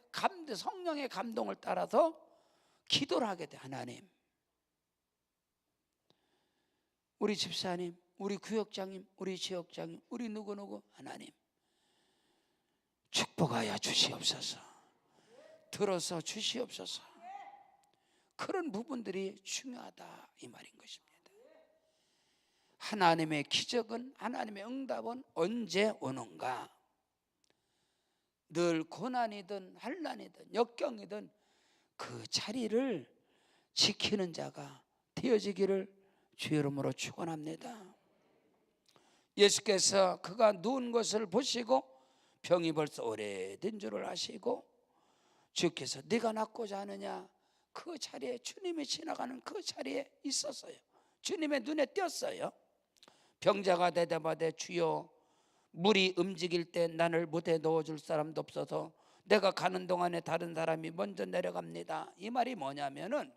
성령의 감동을 따라서 기도를 하게 돼. 하나님, 우리 집사님, 우리 구역장님, 우리 지역장님, 우리 누구누구 하나님 축복하여 주시옵소서, 들어서 주시옵소서. 그런 부분들이 중요하다 이 말인 것입니다. 하나님의 기적은, 하나님의 응답은 언제 오는가? 늘 고난이든 환난이든 역경이든 그 자리를 지키는 자가 되어지기를 주의 이름으로 축원합니다. 예수께서 그가 누운 것을 보시고 병이 벌써 오래된 줄을 아시고 주께서 네가 낫고자 하느냐, 그 자리에, 주님이 지나가는 그 자리에 있었어요. 주님의 눈에 띄었어요. 병자가 대답하되 주여, 물이 움직일 때 나를 못에 넣어줄 사람도 없어서 내가 가는 동안에 다른 사람이 먼저 내려갑니다. 이 말이 뭐냐면은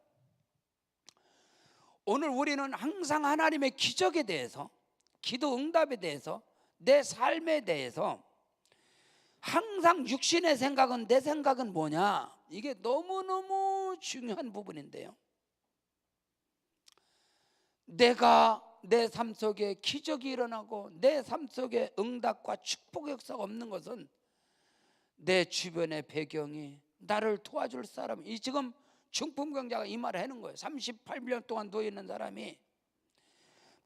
오늘 우리는 항상 하나님의 기적에 대해서, 기도 응답에 대해서, 내 삶에 대해서 항상 육신의 생각은, 내 생각은 뭐냐, 이게 너무너무 중요한 부분인데요. 내가 내 삶 속에 기적이 일어나고 내 삶 속에 응답과 축복의 역사가 없는 것은 내 주변의 배경이, 나를 도와줄 사람, 이 지금 중풍병자가 이 말을 하는 거예요. 38년 동안 누워있는 사람이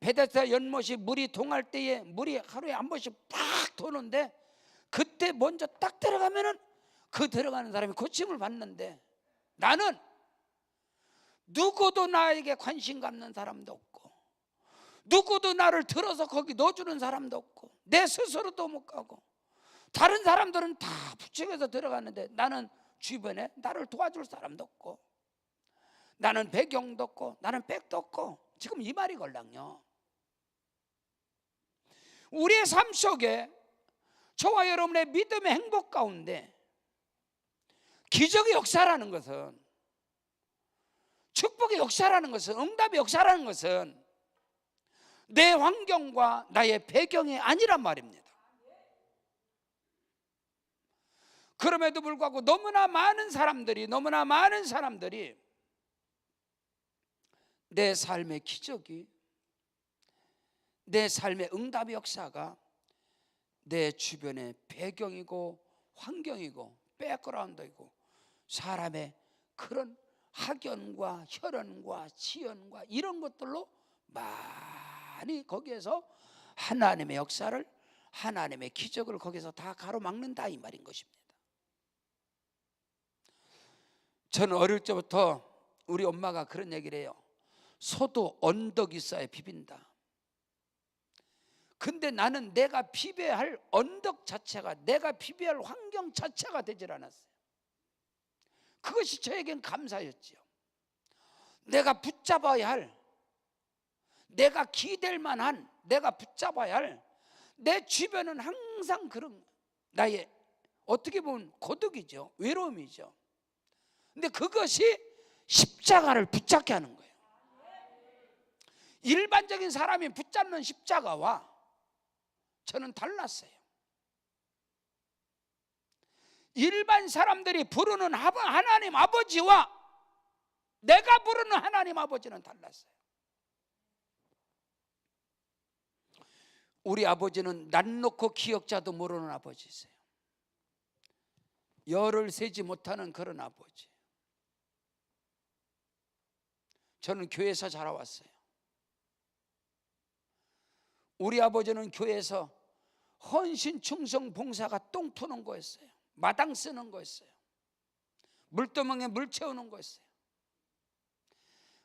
베데스다 연못이 물이 동할 때에 물이 하루에 한 번씩 팍 도는데 그때 먼저 딱 들어가면은 그 들어가는 사람이 고침을 받는데, 나는 누구도 나에게 관심 갖는 사람도 없고 누구도 나를 들어서 거기 넣어주는 사람도 없고 내 스스로도 못 가고 다른 사람들은 다 부축해서 들어갔는데 나는 주변에 나를 도와줄 사람도 없고, 나는 배경도 없고, 나는 백도 없고. 지금 이 말이 걸랑요. 우리의 삶 속에 저와 여러분의 믿음의 행복 가운데 기적의 역사라는 것은, 축복의 역사라는 것은, 응답의 역사라는 것은 내 환경과 나의 배경이 아니란 말입니다. 그럼에도 불구하고 너무나 많은 사람들이 내 삶의 기적이, 내 삶의 응답의 역사가 내 주변의 배경이고 환경이고 백그라운드이고 사람의 그런 학연과 혈연과 지연과 이런 것들로 많이 거기에서 하나님의 역사를, 하나님의 기적을 거기서 다 가로막는다 이 말인 것입니다. 저는 어릴 때부터 우리 엄마가 그런 얘기를 해요. 소도 언덕이 있어야 비빈다. 근데 나는 내가 비벼야 할 언덕 자체가, 내가 비벼야 할 환경 자체가 되질 않았어요. 그것이 저에겐 감사였지요. 내가 붙잡아야 할, 내가 기댈 만한, 내가 붙잡아야 할 내 주변은 항상 그런 나의 어떻게 보면 고독이죠. 외로움이죠. 근데 그것이 십자가를 붙잡게 하는 거예요. 일반적인 사람이 붙잡는 십자가와 저는 달랐어요. 일반 사람들이 부르는 하나님 아버지와 내가 부르는 하나님 아버지는 달랐어요. 우리 아버지는 낯 놓고 기억자도 모르는 아버지세요. 열을 세지 못하는 그런 아버지. 저는 교회에서 자라왔어요. 우리 아버지는 교회에서 헌신, 충성, 봉사가 똥 푸는 거였어요. 마당 쓰는 거였어요. 물두멍에 물 채우는 거였어요.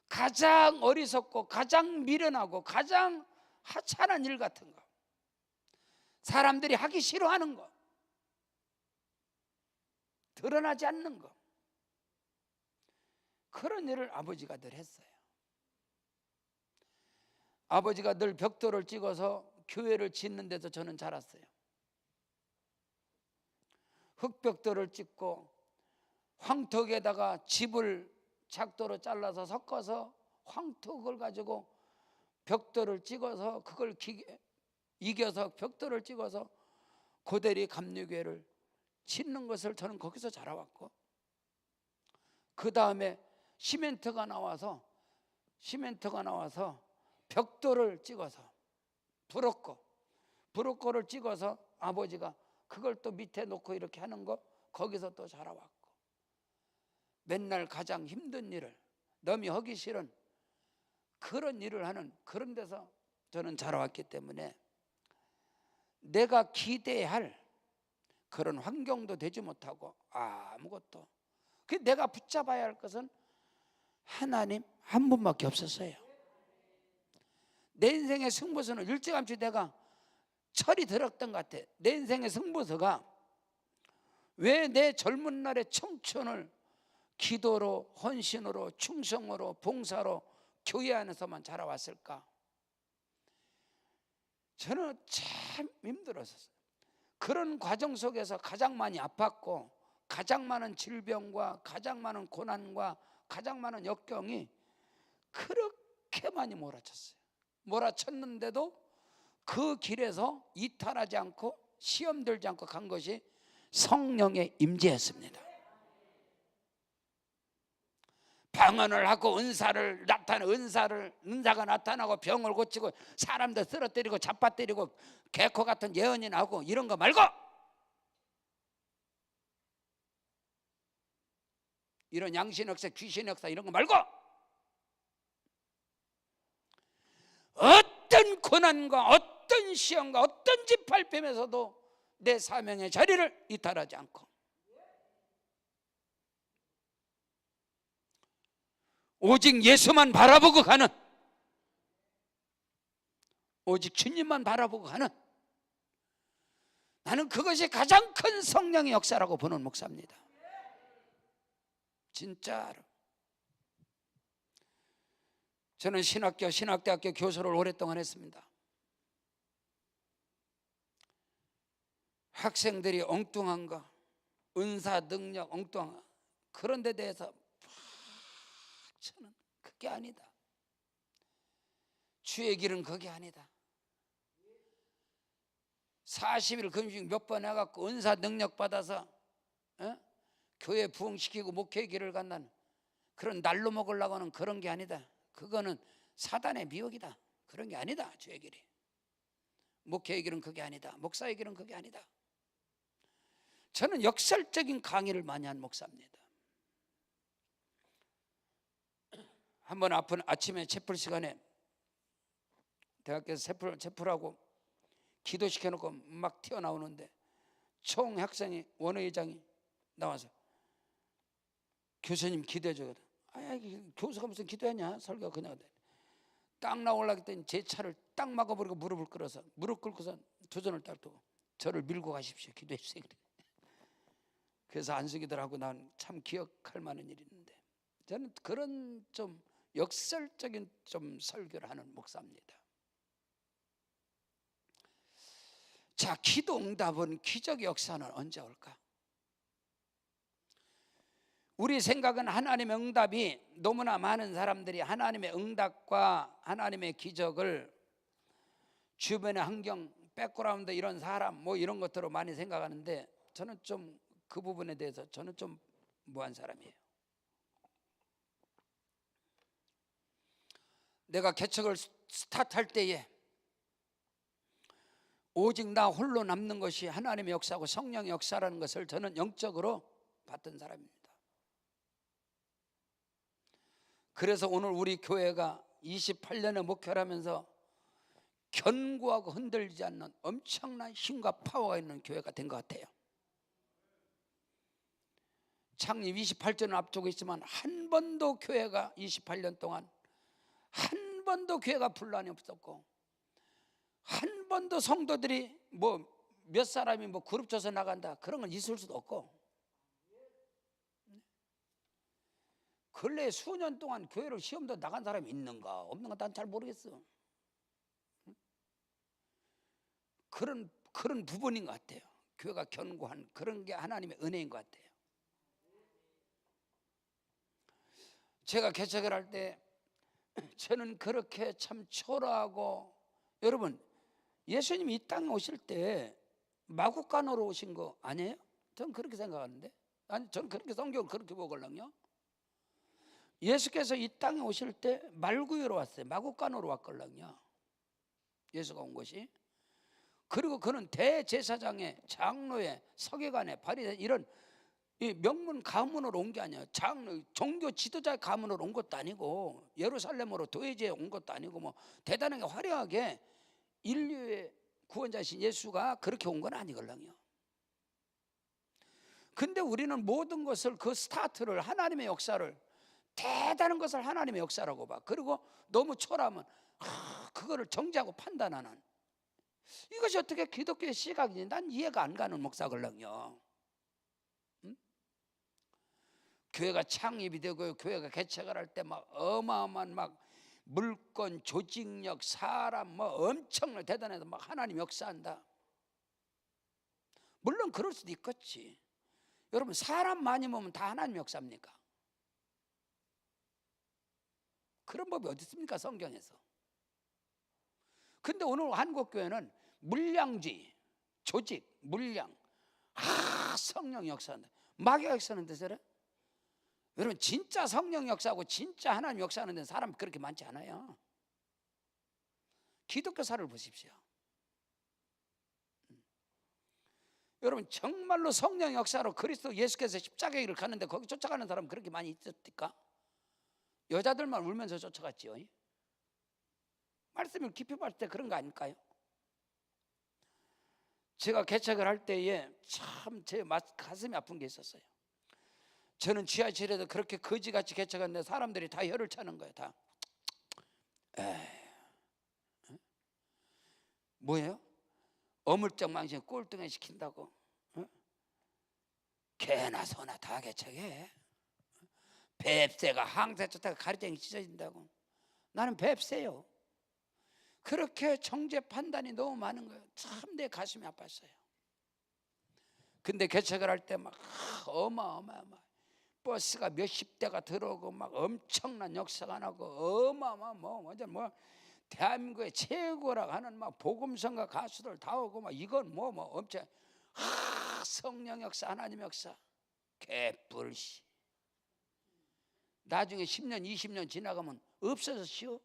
가장 어리석고 가장 미련하고 가장 하찮은 일 같은 거, 사람들이 하기 싫어하는 거, 드러나지 않는 거, 그런 일을 아버지가 늘 했어요. 아버지가 늘 벽돌을 찍어서 교회를 짓는 데서 저는 자랐어요. 흙벽돌을 찍고 황토에다가 집을 작도로 잘라서 섞어서 황토를 가지고 벽돌을 찍어서 그걸 이겨서 벽돌을 찍어서 고대리 감리교회를 짓는 것을 저는 거기서 자라왔고, 그 다음에 시멘트가 나와서 벽돌을 찍어서 브로커를 찍어서 아버지가 그걸 또 밑에 놓고 이렇게 하는 거, 거기서 또 자라왔고, 맨날 가장 힘든 일을, 남이 하기 싫은 그런 일을 하는 그런 데서 저는 자라왔기 때문에 내가 기대할 그런 환경도 되지 못하고 아무것도, 내가 붙잡아야 할 것은 하나님 한 분밖에 없었어요. 내 인생의 승부수는 일찌감치 내가 철이 들었던 것 같아. 내 인생의 승부수가 왜 내 젊은 날의 청춘을 기도로, 헌신으로, 충성으로, 봉사로 교회 안에서만 자라왔을까? 저는 참 힘들었어요. 그런 과정 속에서 가장 많이 아팠고, 가장 많은 질병과 가장 많은 고난과 가장 많은 역경이 그렇게 많이 몰아쳤어요. 몰아쳤는데도 그 길에서 이탈하지 않고 시험 들지 않고 간 것이 성령의 임재였습니다. 방언을 하고 은사가 나타나고 병을 고치고 사람들 쓰러뜨리고 잡아뜨리고 개코 같은 예언이 나오고 이런 거 말고, 이런 양신 역사, 귀신 역사 이런 거 말고, 어떤 고난과 어떤 시험과 어떤 짓밟힘에서도 내 사명의 자리를 이탈하지 않고 오직 예수만 바라보고 가는, 오직 주님만 바라보고 가는, 나는 그것이 가장 큰 성령의 역사라고 보는 목사입니다. 진짜로. 저는 신학대학교 교수를 오랫동안 했습니다. 학생들이 엉뚱한 거, 은사 능력 엉뚱한 거, 그런 데 대해서 저는 그게 아니다. 주의 길은 그게 아니다. 40일 금식 몇 번 해갖고 은사 능력 받아서 교회 부흥시키고 목회의 길을 간다는 그런 날로 먹으려고 하는 그런 게 아니다. 그거는 사단의 미혹이다. 그런 게 아니다. 주의 길이. 목회의 길은 그게 아니다. 목사의 길은 그게 아니다. 저는 역설적인 강의를 많이 한 목사입니다. 한번 아침에 채플 시간에 대학교에서 채플하고 기도시켜놓고 막 튀어나오는데 총학생이 원회장이 나와서 교수님 기도해줘요. 교수가 무슨 기도했냐? 설교가 그냥 딱 나오려고 했더니 제 차를 딱 막아버리고 무릎을 꿇고서 두 손을 딱 두고 저를 밀고 가십시오. 기도해 주세요. 그래서 안수기도하고 난 참 기억할 만한 일이 있는데, 저는 그런 좀 역설적인 좀 설교를 하는 목사입니다. 자, 기도 응답은 기적의 역사는 언제 올까? 우리 생각은 하나님의 응답이, 너무나 많은 사람들이 하나님의 응답과 하나님의 기적을 주변의 환경, 백그라운드 이런 사람 뭐 이런 것들로 많이 생각하는데, 저는 좀 그 부분에 대해서 저는 좀 무한 사람이에요. 내가 개척을 스타트할 때에 오직 나 홀로 남는 것이 하나님의 역사고 성령의 역사라는 것을 저는 영적으로 봤던 사람입니다. 그래서 오늘 우리 교회가 28년의 목회를 하면서 견고하고 흔들리지 않는 엄청난 힘과 파워가 있는 교회가 된 것 같아요. 창립 28주년 앞두고 있지만 한 번도 교회가 28년 동안 한 번도 교회가 분란이 없었고, 한 번도 성도들이 뭐 몇 사람이 뭐 그룹 쳐서 나간다 그런 건 있을 수도 없고, 근래 수년 동안 교회를 시험도 나간 사람이 있는가 없는가 난 잘 모르겠어. 그런 부분인 것 같아요. 교회가 견고한 그런 게 하나님의 은혜인 것 같아요. 제가 개척을 할 때 저는 그렇게 참 초라하고, 여러분 예수님이 이 땅에 오실 때 마구간으로 오신 거 아니에요? 저는 그렇게 생각하는데, 아니 저는 그렇게 성경을 그렇게 보거든요. 예수께서 이 땅에 오실 때 말구유로 왔어요. 마구간으로 왔거든요. 예수가 온 것이. 그리고 그는 대제사장의, 장로의, 서기관의, 바리새 이런 이 명문 가문으로 온 게 아니에요. 종교 지도자의 가문으로 온 것도 아니고, 예루살렘으로 도회지에 온 것도 아니고, 뭐 대단하게 화려하게 인류의 구원자신 예수가 그렇게 온 건 아니거든요. 근데 우리는 모든 것을, 그 스타트를, 하나님의 역사를, 대단한 것을 하나님의 역사라고 봐. 그리고 너무 초라하면 그거를 정죄하고 판단하는, 이것이 어떻게 기독교의 시각이지? 난 이해가 안 가는 목사거든요. 교회가 창립이 되고 교회가 개척을 할 때 막 어마어마한 막 물건, 조직력, 사람 뭐 엄청나게 대단해서 막 하나님 역사한다. 물론 그럴 수도 있겠지. 여러분 사람 많이 모으면 다 하나님 역사입니까? 그런 법이 어디 있습니까 성경에서? 근데 오늘 한국교회는 물량주의, 조직, 물량, 성령 역사한다. 마귀가 역사하는데 저래? 여러분 진짜 성령 역사하고 진짜 하나님 역사하는 데는 사람 그렇게 많지 않아요. 기독교사를 보십시오. 여러분 정말로 성령 역사로 그리스도 예수께서 십자가의 길을 가는데 거기 쫓아가는 사람 그렇게 많이 있었을까? 여자들만 울면서 쫓아갔지요. 말씀을 깊이 봤을 때 그런 거 아닐까요? 제가 개척을 할 때에 참 제 가슴이 아픈 게 있었어요. 저는 지하철에도 그렇게 거지같이 개척했는데 사람들이 다 혀를 차는 거예요. 다 뭐예요? 어물쩍 망신 꼴등에 시킨다고? 개나 소나 다 개척해. 뱁새가 항새 쫓다가 가리쟁이 찢어진다고. 나는 뱁새요. 그렇게 정죄 판단이 너무 많은 거예요. 참 내 가슴이 아팠어요. 근데 개척을 할 때 막 어마어마 버스가 몇십 대가 들어오고 막 엄청난 역사가 나고 어마어마 뭐 대한민국의 최고라고 하는 막 복음성가 가수들 다 오고 막 이건 뭐 엄청 성령 역사, 하나님 역사. 개뿔씨. 나중에 10년 20년 지나가면 없어졌시오.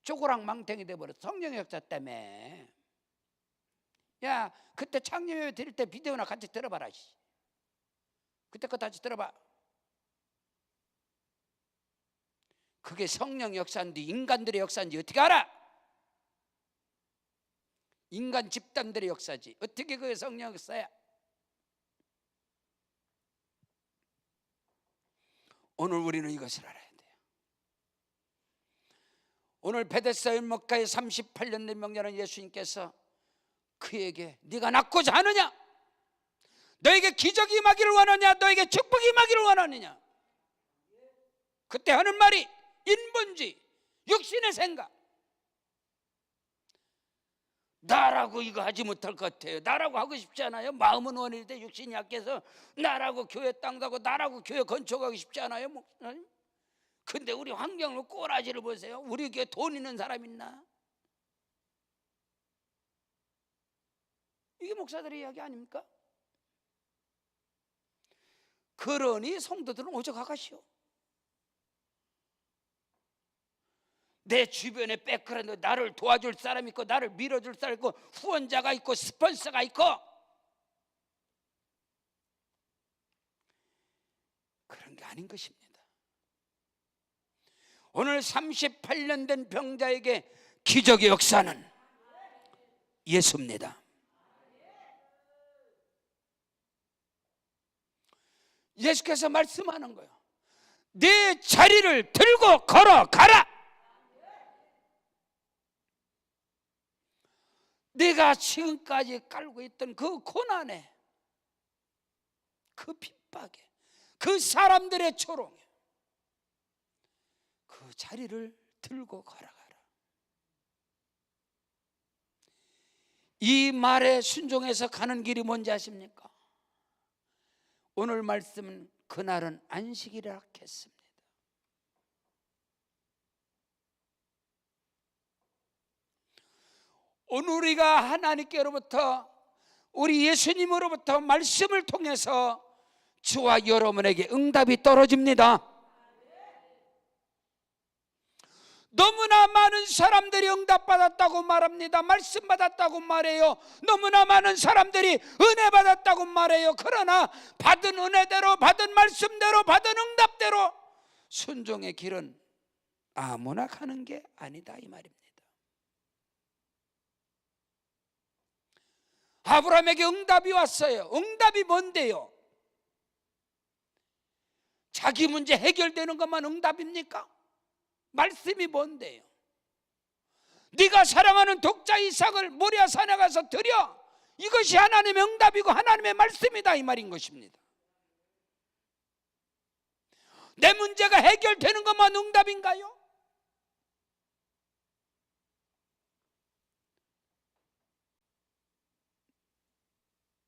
쪼그랑 망탱이 돼버려. 성령 역사 때문에. 야, 그때 창립예배 드릴 때 비디오나 같이 들어봐라. 그때 거 다시 들어봐. 그게 성령 역사인데 인간들의 역사인지 어떻게 알아? 인간 집단들의 역사지. 어떻게 그게 성령 역사야? 오늘 우리는 이것을 알아야 돼요. 오늘 베데스다 연못가에 38년 된 명령하는 예수님께서 그에게 네가 낫고자 하느냐? 너에게 기적이 임하기를 원하냐? 너에게 축복이 임하기를 원하느냐? 그때 하는 말이 인본주의, 육신의 생각. 나라고 이거 하지 못할 것 같아요. 나라고 하고 싶지 않아요? 마음은 원인데 육신이 약해서 나라고 교회 땅 사고 나라고 교회 건축하고 싶지 않아요? 근데 우리 환경을 꼬라지를 보세요. 우리 교회 돈 있는 사람 있나? 이게 목사들의 이야기 아닙니까? 그러니 성도들은 오죽하가시오. 내 주변에 백그라운드 나를 도와줄 사람 있고 나를 밀어줄 사람 있고 후원자가 있고 스폰서가 있고 그런 게 아닌 것입니다. 오늘 38년 된 병자에게 기적의 역사는 예수입니다. 예수께서 말씀하는 거예요. 내 자리를 들고 걸어가라. 내가 지금까지 깔고 있던 그 고난에, 그 핍박에, 그 사람들의 조롱에 그 자리를 들고 걸어가라. 이 말에 순종해서 가는 길이 뭔지 아십니까? 오늘 말씀은 그날은 안식이라 했습니다. 오늘 우리가 하나님께로부터 우리 예수님으로부터 말씀을 통해서 저와 여러분에게 응답이 떨어집니다. 너무나 많은 사람들이 응답받았다고 말합니다. 말씀 받았다고 말해요. 너무나 많은 사람들이 은혜 받았다고 말해요. 그러나 받은 은혜대로, 받은 말씀대로, 받은 응답대로 순종의 길은 아무나 가는 게 아니다 이 말입니다. 아브라함에게 응답이 왔어요. 응답이 뭔데요? 자기 문제 해결되는 것만 응답입니까? 말씀이 뭔데요? 네가 사랑하는 독자 이삭을 모리아 산에 가서 드려. 이것이 하나님의 응답이고 하나님의 말씀이다 이 말인 것입니다. 내 문제가 해결되는 것만 응답인가요?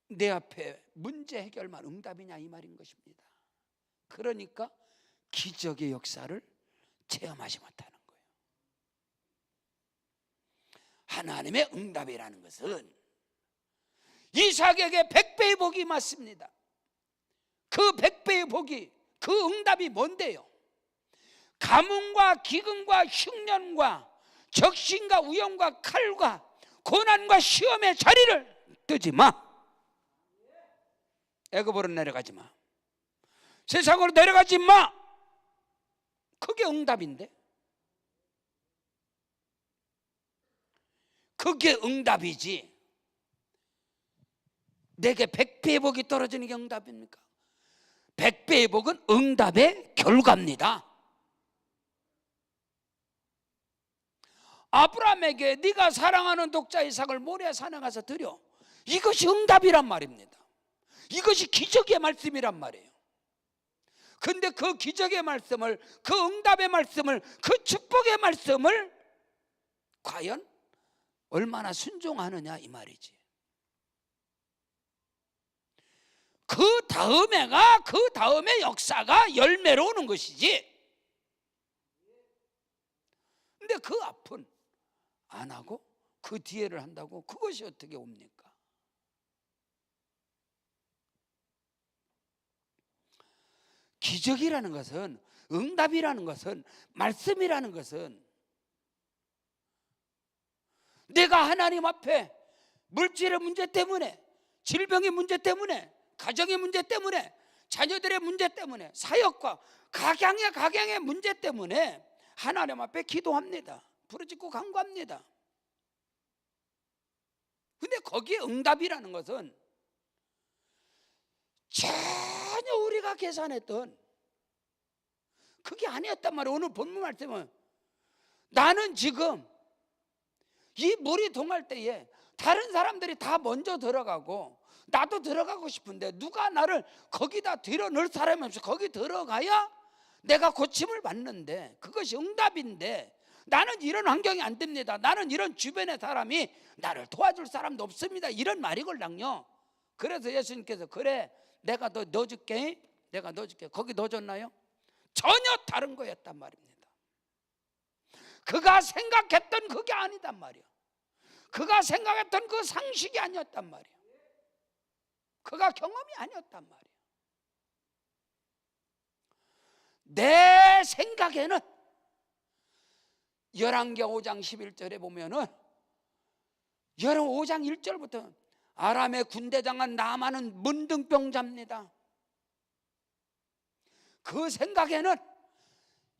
내 앞에 문제 해결만 응답이냐 이 말인 것입니다. 그러니까 기적의 역사를 체험하지 못하는 거예요. 하나님의 응답이라는 것은 이삭에게 100배의 복이 맞습니다. 그 100배의 복이, 그 응답이 뭔데요? 가뭄과 기근과 흉년과 적신과 위험과 칼과 고난과 시험의 자리를 뜨지 마. 애굽으로 내려가지 마. 세상으로 내려가지 마. 그게 응답인데. 그게 응답이지. 내게 100배의 복이 떨어지는 게 응답입니까? 100배의 복은 응답의 결과입니다. 아브라함에게 네가 사랑하는 독자 이삭을 모리아 산에 가서 드려. 이것이 응답이란 말입니다. 이것이 기적의 말씀이란 말이에요. 근데 그 기적의 말씀을, 그 응답의 말씀을, 그 축복의 말씀을 과연 얼마나 순종하느냐 이 말이지. 그 다음의 역사가 열매로 오는 것이지. 근데 그 앞은 안 하고 그 뒤에를 한다고 그것이 어떻게 옵니까? 기적이라는 것은, 응답이라는 것은, 말씀이라는 것은 내가 하나님 앞에 물질의 문제 때문에, 질병의 문제 때문에, 가정의 문제 때문에, 자녀들의 문제 때문에, 사역과 각양의 문제 때문에 하나님 앞에 기도합니다. 부르짖고 간구합니다. 근데 거기에 응답이라는 것은 전혀 우리가 계산했던 그게 아니었단 말이에요. 오늘 본문 말씀은 나는 지금 이 물이 동할 때에 다른 사람들이 다 먼저 들어가고 나도 들어가고 싶은데 누가 나를 거기다 뒤로 넣을 사람이 없어. 거기 들어가야 내가 고침을 받는데 그것이 응답인데 나는 이런 환경이 안 됩니다. 나는 이런 주변의 사람이 나를 도와줄 사람도 없습니다. 이런 말이걸랑요. 그래서 예수님께서 그래 내가 너 넣어줄게. 내가 넣어줄게. 거기 넣어줬나요? 전혀 다른 거였단 말입니다. 그가 생각했던 그게 아니단 말이야. 그가 생각했던 그 상식이 아니었단 말이야. 그가 경험이 아니었단 말이야. 내 생각에는 열왕기하 5장 11절에 보면은 열왕 5장 1절부터 아람의 군대장한 나만은 문둥병자입니다. 그 생각에는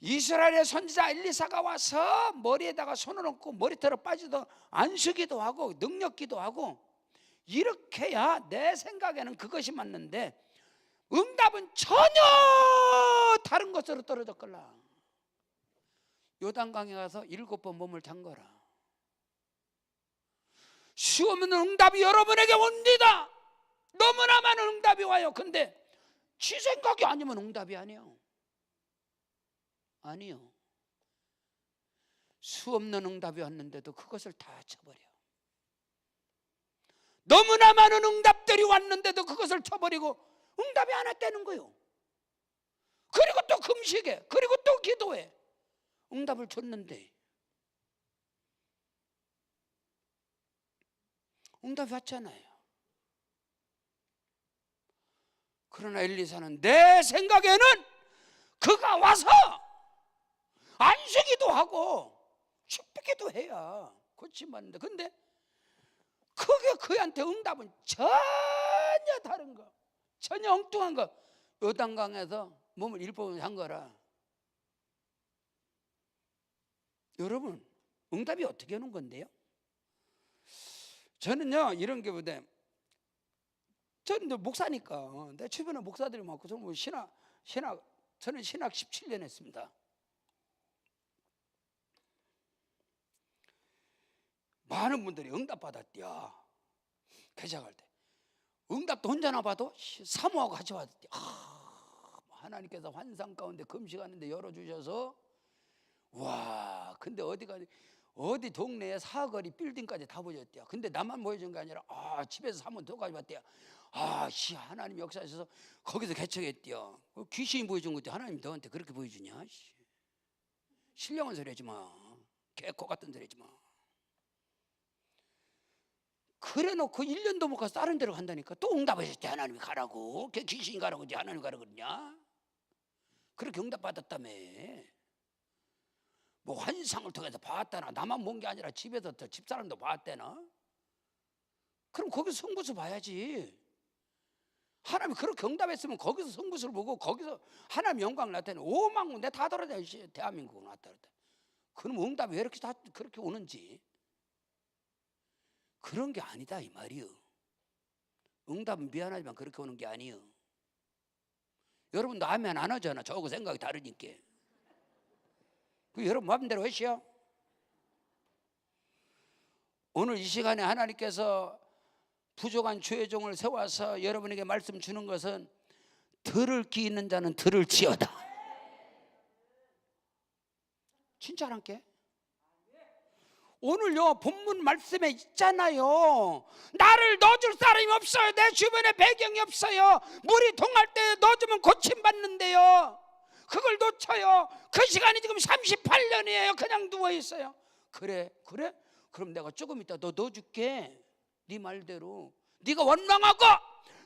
이스라엘의 선지자 엘리사가 와서 머리에다가 손을 얹고 머리털어 빠지도 안수기도 하고 능력기도 하고 이렇게 해야 내 생각에는 그것이 맞는데 응답은 전혀 다른 것으로 떨어졌걸라. 요단강에 가서 7번 몸을 담거라. 수없는 응답이 여러분에게 옵니다. 너무나 많은 응답이 와요. 근데 지 생각이 아니면 응답이 아니에요. 아니요. 수없는 응답이 왔는데도 그것을 다 쳐버려. 너무나 많은 응답들이 왔는데도 그것을 쳐버리고 응답이 안 왔다는 거예요. 그리고 또 금식해. 그리고 또 기도해. 응답을 줬는데 응답이 왔잖아요. 그러나 엘리사는 내 생각에는 그가 와서 안수기도 하고 축복기도 해야 고침받는데 근데 그게 그한테 응답은 전혀 다른 거, 전혀 엉뚱한 거. 요단강에서 몸을 7번 담거라. 여러분 응답이 어떻게 오는 건데요? 저는요 이런 게 보다 저는 목사니까 내 주변에 목사들이 많고 저는 뭐 저는 신학 17년 했습니다. 많은 분들이 응답 받았대요. 개척할 때 응답도 혼자나 봐도 사모하고 같이 받았대요. 하나님께서 환상 가운데 금식하는데 열어주셔서 와 근데 어디 동네에 사거리 빌딩까지 다 보여줬대요. 근데 나만 보여준 게 아니라 집에서 사면 더까지 봤대요. 하나님 역사하셔서 거기서 개척했대요. 귀신이 보여준 것도 하나님 너한테 그렇게 보여주냐? 신령한 소리 하지 마. 개코 같은 소리 하지 마. 그래 놓고 1년도 못 가서 다른 데로 간다니까. 또 응답하셨대. 하나님이 가라고. 귀신이 가라고 그러지 하나님이 가라고 그러냐? 그렇게 응답 받았다며. 뭐 환상을 통해서 봤다나 나만 본 게 아니라 집에서 집사람도 봤대나? 그럼 거기서 성부수 봐야지. 하나님이 그렇게 응답했으면 거기서 성부수를 보고 거기서 하나님 영광 나타내는 5만 군데 다 돌아다녀 대한민국은 나타났다. 그럼 응답이 왜 이렇게 다 그렇게 오는지 그런 게 아니다 이 말이요. 응답은 미안하지만 그렇게 오는 게 아니요. 여러분도 하면 안 하잖아. 저하고 생각이 다르니까. 그 여러분 마음대로 하시오. 오늘 이 시간에 하나님께서 부족한 주의 종을 세워서 여러분에게 말씀 주는 것은 들을 귀 있는 자는 들을지어다. 진짜 하나님께 오늘요 본문 말씀에 있잖아요. 나를 넣어줄 사람이 없어요. 내 주변에 배경이 없어요. 물이 동할 때 넣어주면 고침받는데요. 그걸 놓쳐요. 그 시간이 지금 38년이에요. 그냥 누워있어요. 그래? 그럼 내가 조금 이따 너 넣어줄게. 네 말대로 네가 원망하고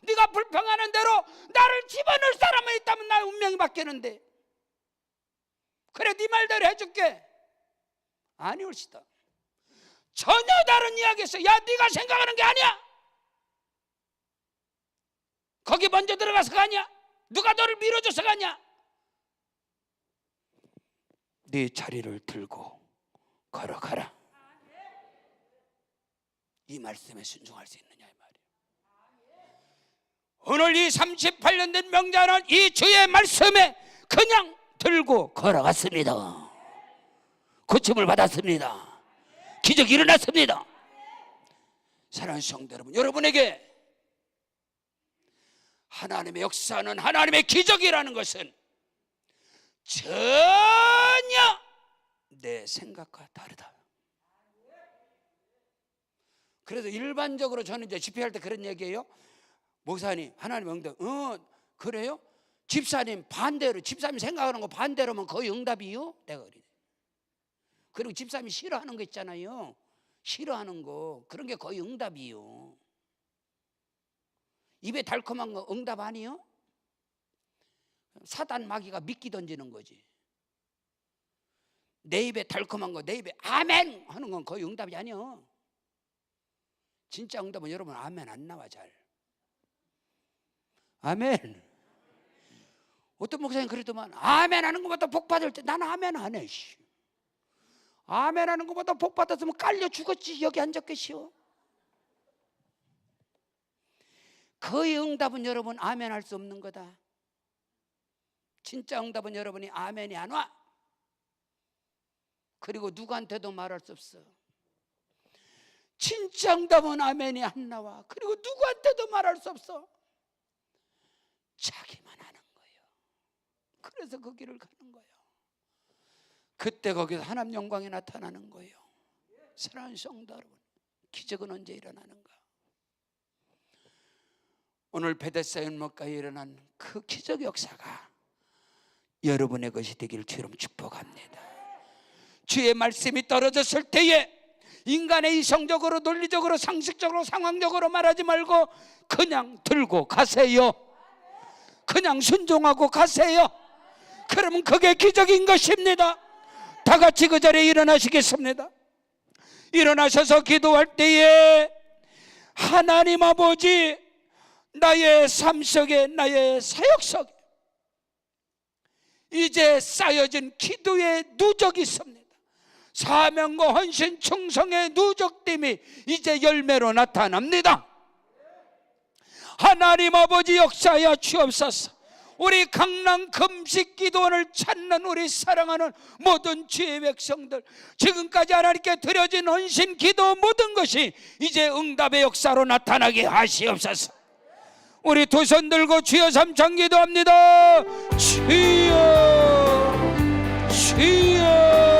네가 불평하는 대로 나를 집어넣을 사람이 있다면 나의 운명이 바뀌는데, 그래 네 말대로 해줄게. 아니 옳시다. 전혀 다른 이야기였어. 야 네가 생각하는 게 아니야. 거기 먼저 들어가서 가냐? 누가 너를 밀어줘서 가냐? 네 자리를 들고 걸어가라. 이 말씀에 순종할 수 있느냐 이 말이에요. 오늘 이 38년 된 명자는 이 주의 말씀에 그냥 들고 걸어갔습니다. 고침을 받았습니다. 기적이 일어났습니다. 사랑하는 성도 여러분, 여러분에게 하나님의 역사는, 하나님의 기적이라는 것은 전혀 내 생각과 다르다. 그래서 일반적으로 저는 이제 집회할 때 그런 얘기예요. 목사님, 하나님 응답. 그래요? 집사님 반대로, 집사님 생각하는 거 반대로면 거의 응답이요? 내가 그래. 그리고 집사님이 싫어하는 거 있잖아요. 싫어하는 거, 그런 게 거의 응답이요. 입에 달콤한 거 응답 아니요? 사단 마귀가 미끼 던지는 거지. 내 입에 달콤한 거, 내 입에 아멘 하는 건 거의 응답이 아니요. 진짜 응답은 여러분 아멘 안 나와 잘. 아멘. 어떤 목사님 그러더만 아멘 하는 것보다 복 받을 때 나는 아멘 안 해. 아멘 하는 것보다 복 받았으면 깔려 죽었지 여기 앉았겠시오. 거의 응답은 여러분 아멘 할 수 없는 거다. 진짜 응답은 여러분이 아멘이 안 와. 그리고 누구한테도 말할 수 없어. 진짜 응답은 아멘이 안 나와. 그리고 누구한테도 말할 수 없어. 자기만 하는 거예요. 그래서 그 길을 가는 거예요. 그때 거기서 하나님 영광이 나타나는 거예요. 사랑하는 성도 여러분, 기적은 언제 일어나는가? 오늘 베데스다 연못가에 일어난 그 기적 역사가 여러분의 것이 되길 주로 축복합니다. 주의 말씀이 떨어졌을 때에 인간의 이성적으로, 논리적으로, 상식적으로, 상황적으로 말하지 말고 그냥 들고 가세요. 그냥 순종하고 가세요. 그러면 그게 기적인 것입니다. 다 같이 그 자리에 일어나시겠습니다. 일어나셔서 기도할 때에 하나님 아버지, 나의 삶 속에, 나의 사역 속에 이제 쌓여진 기도의 누적이 있습니다. 사명과 헌신 충성의 누적됨이 이제 열매로 나타납니다. 하나님 아버지 역사하여 주옵소서. 우리 강남 금식기도원을 찾는 우리 사랑하는 모든 주의 백성들, 지금까지 하나님께 드려진 헌신 기도 모든 것이 이제 응답의 역사로 나타나게 하시옵소서. 우리 두 손 들고 주여 삼창 기도합니다. 주여, 주여.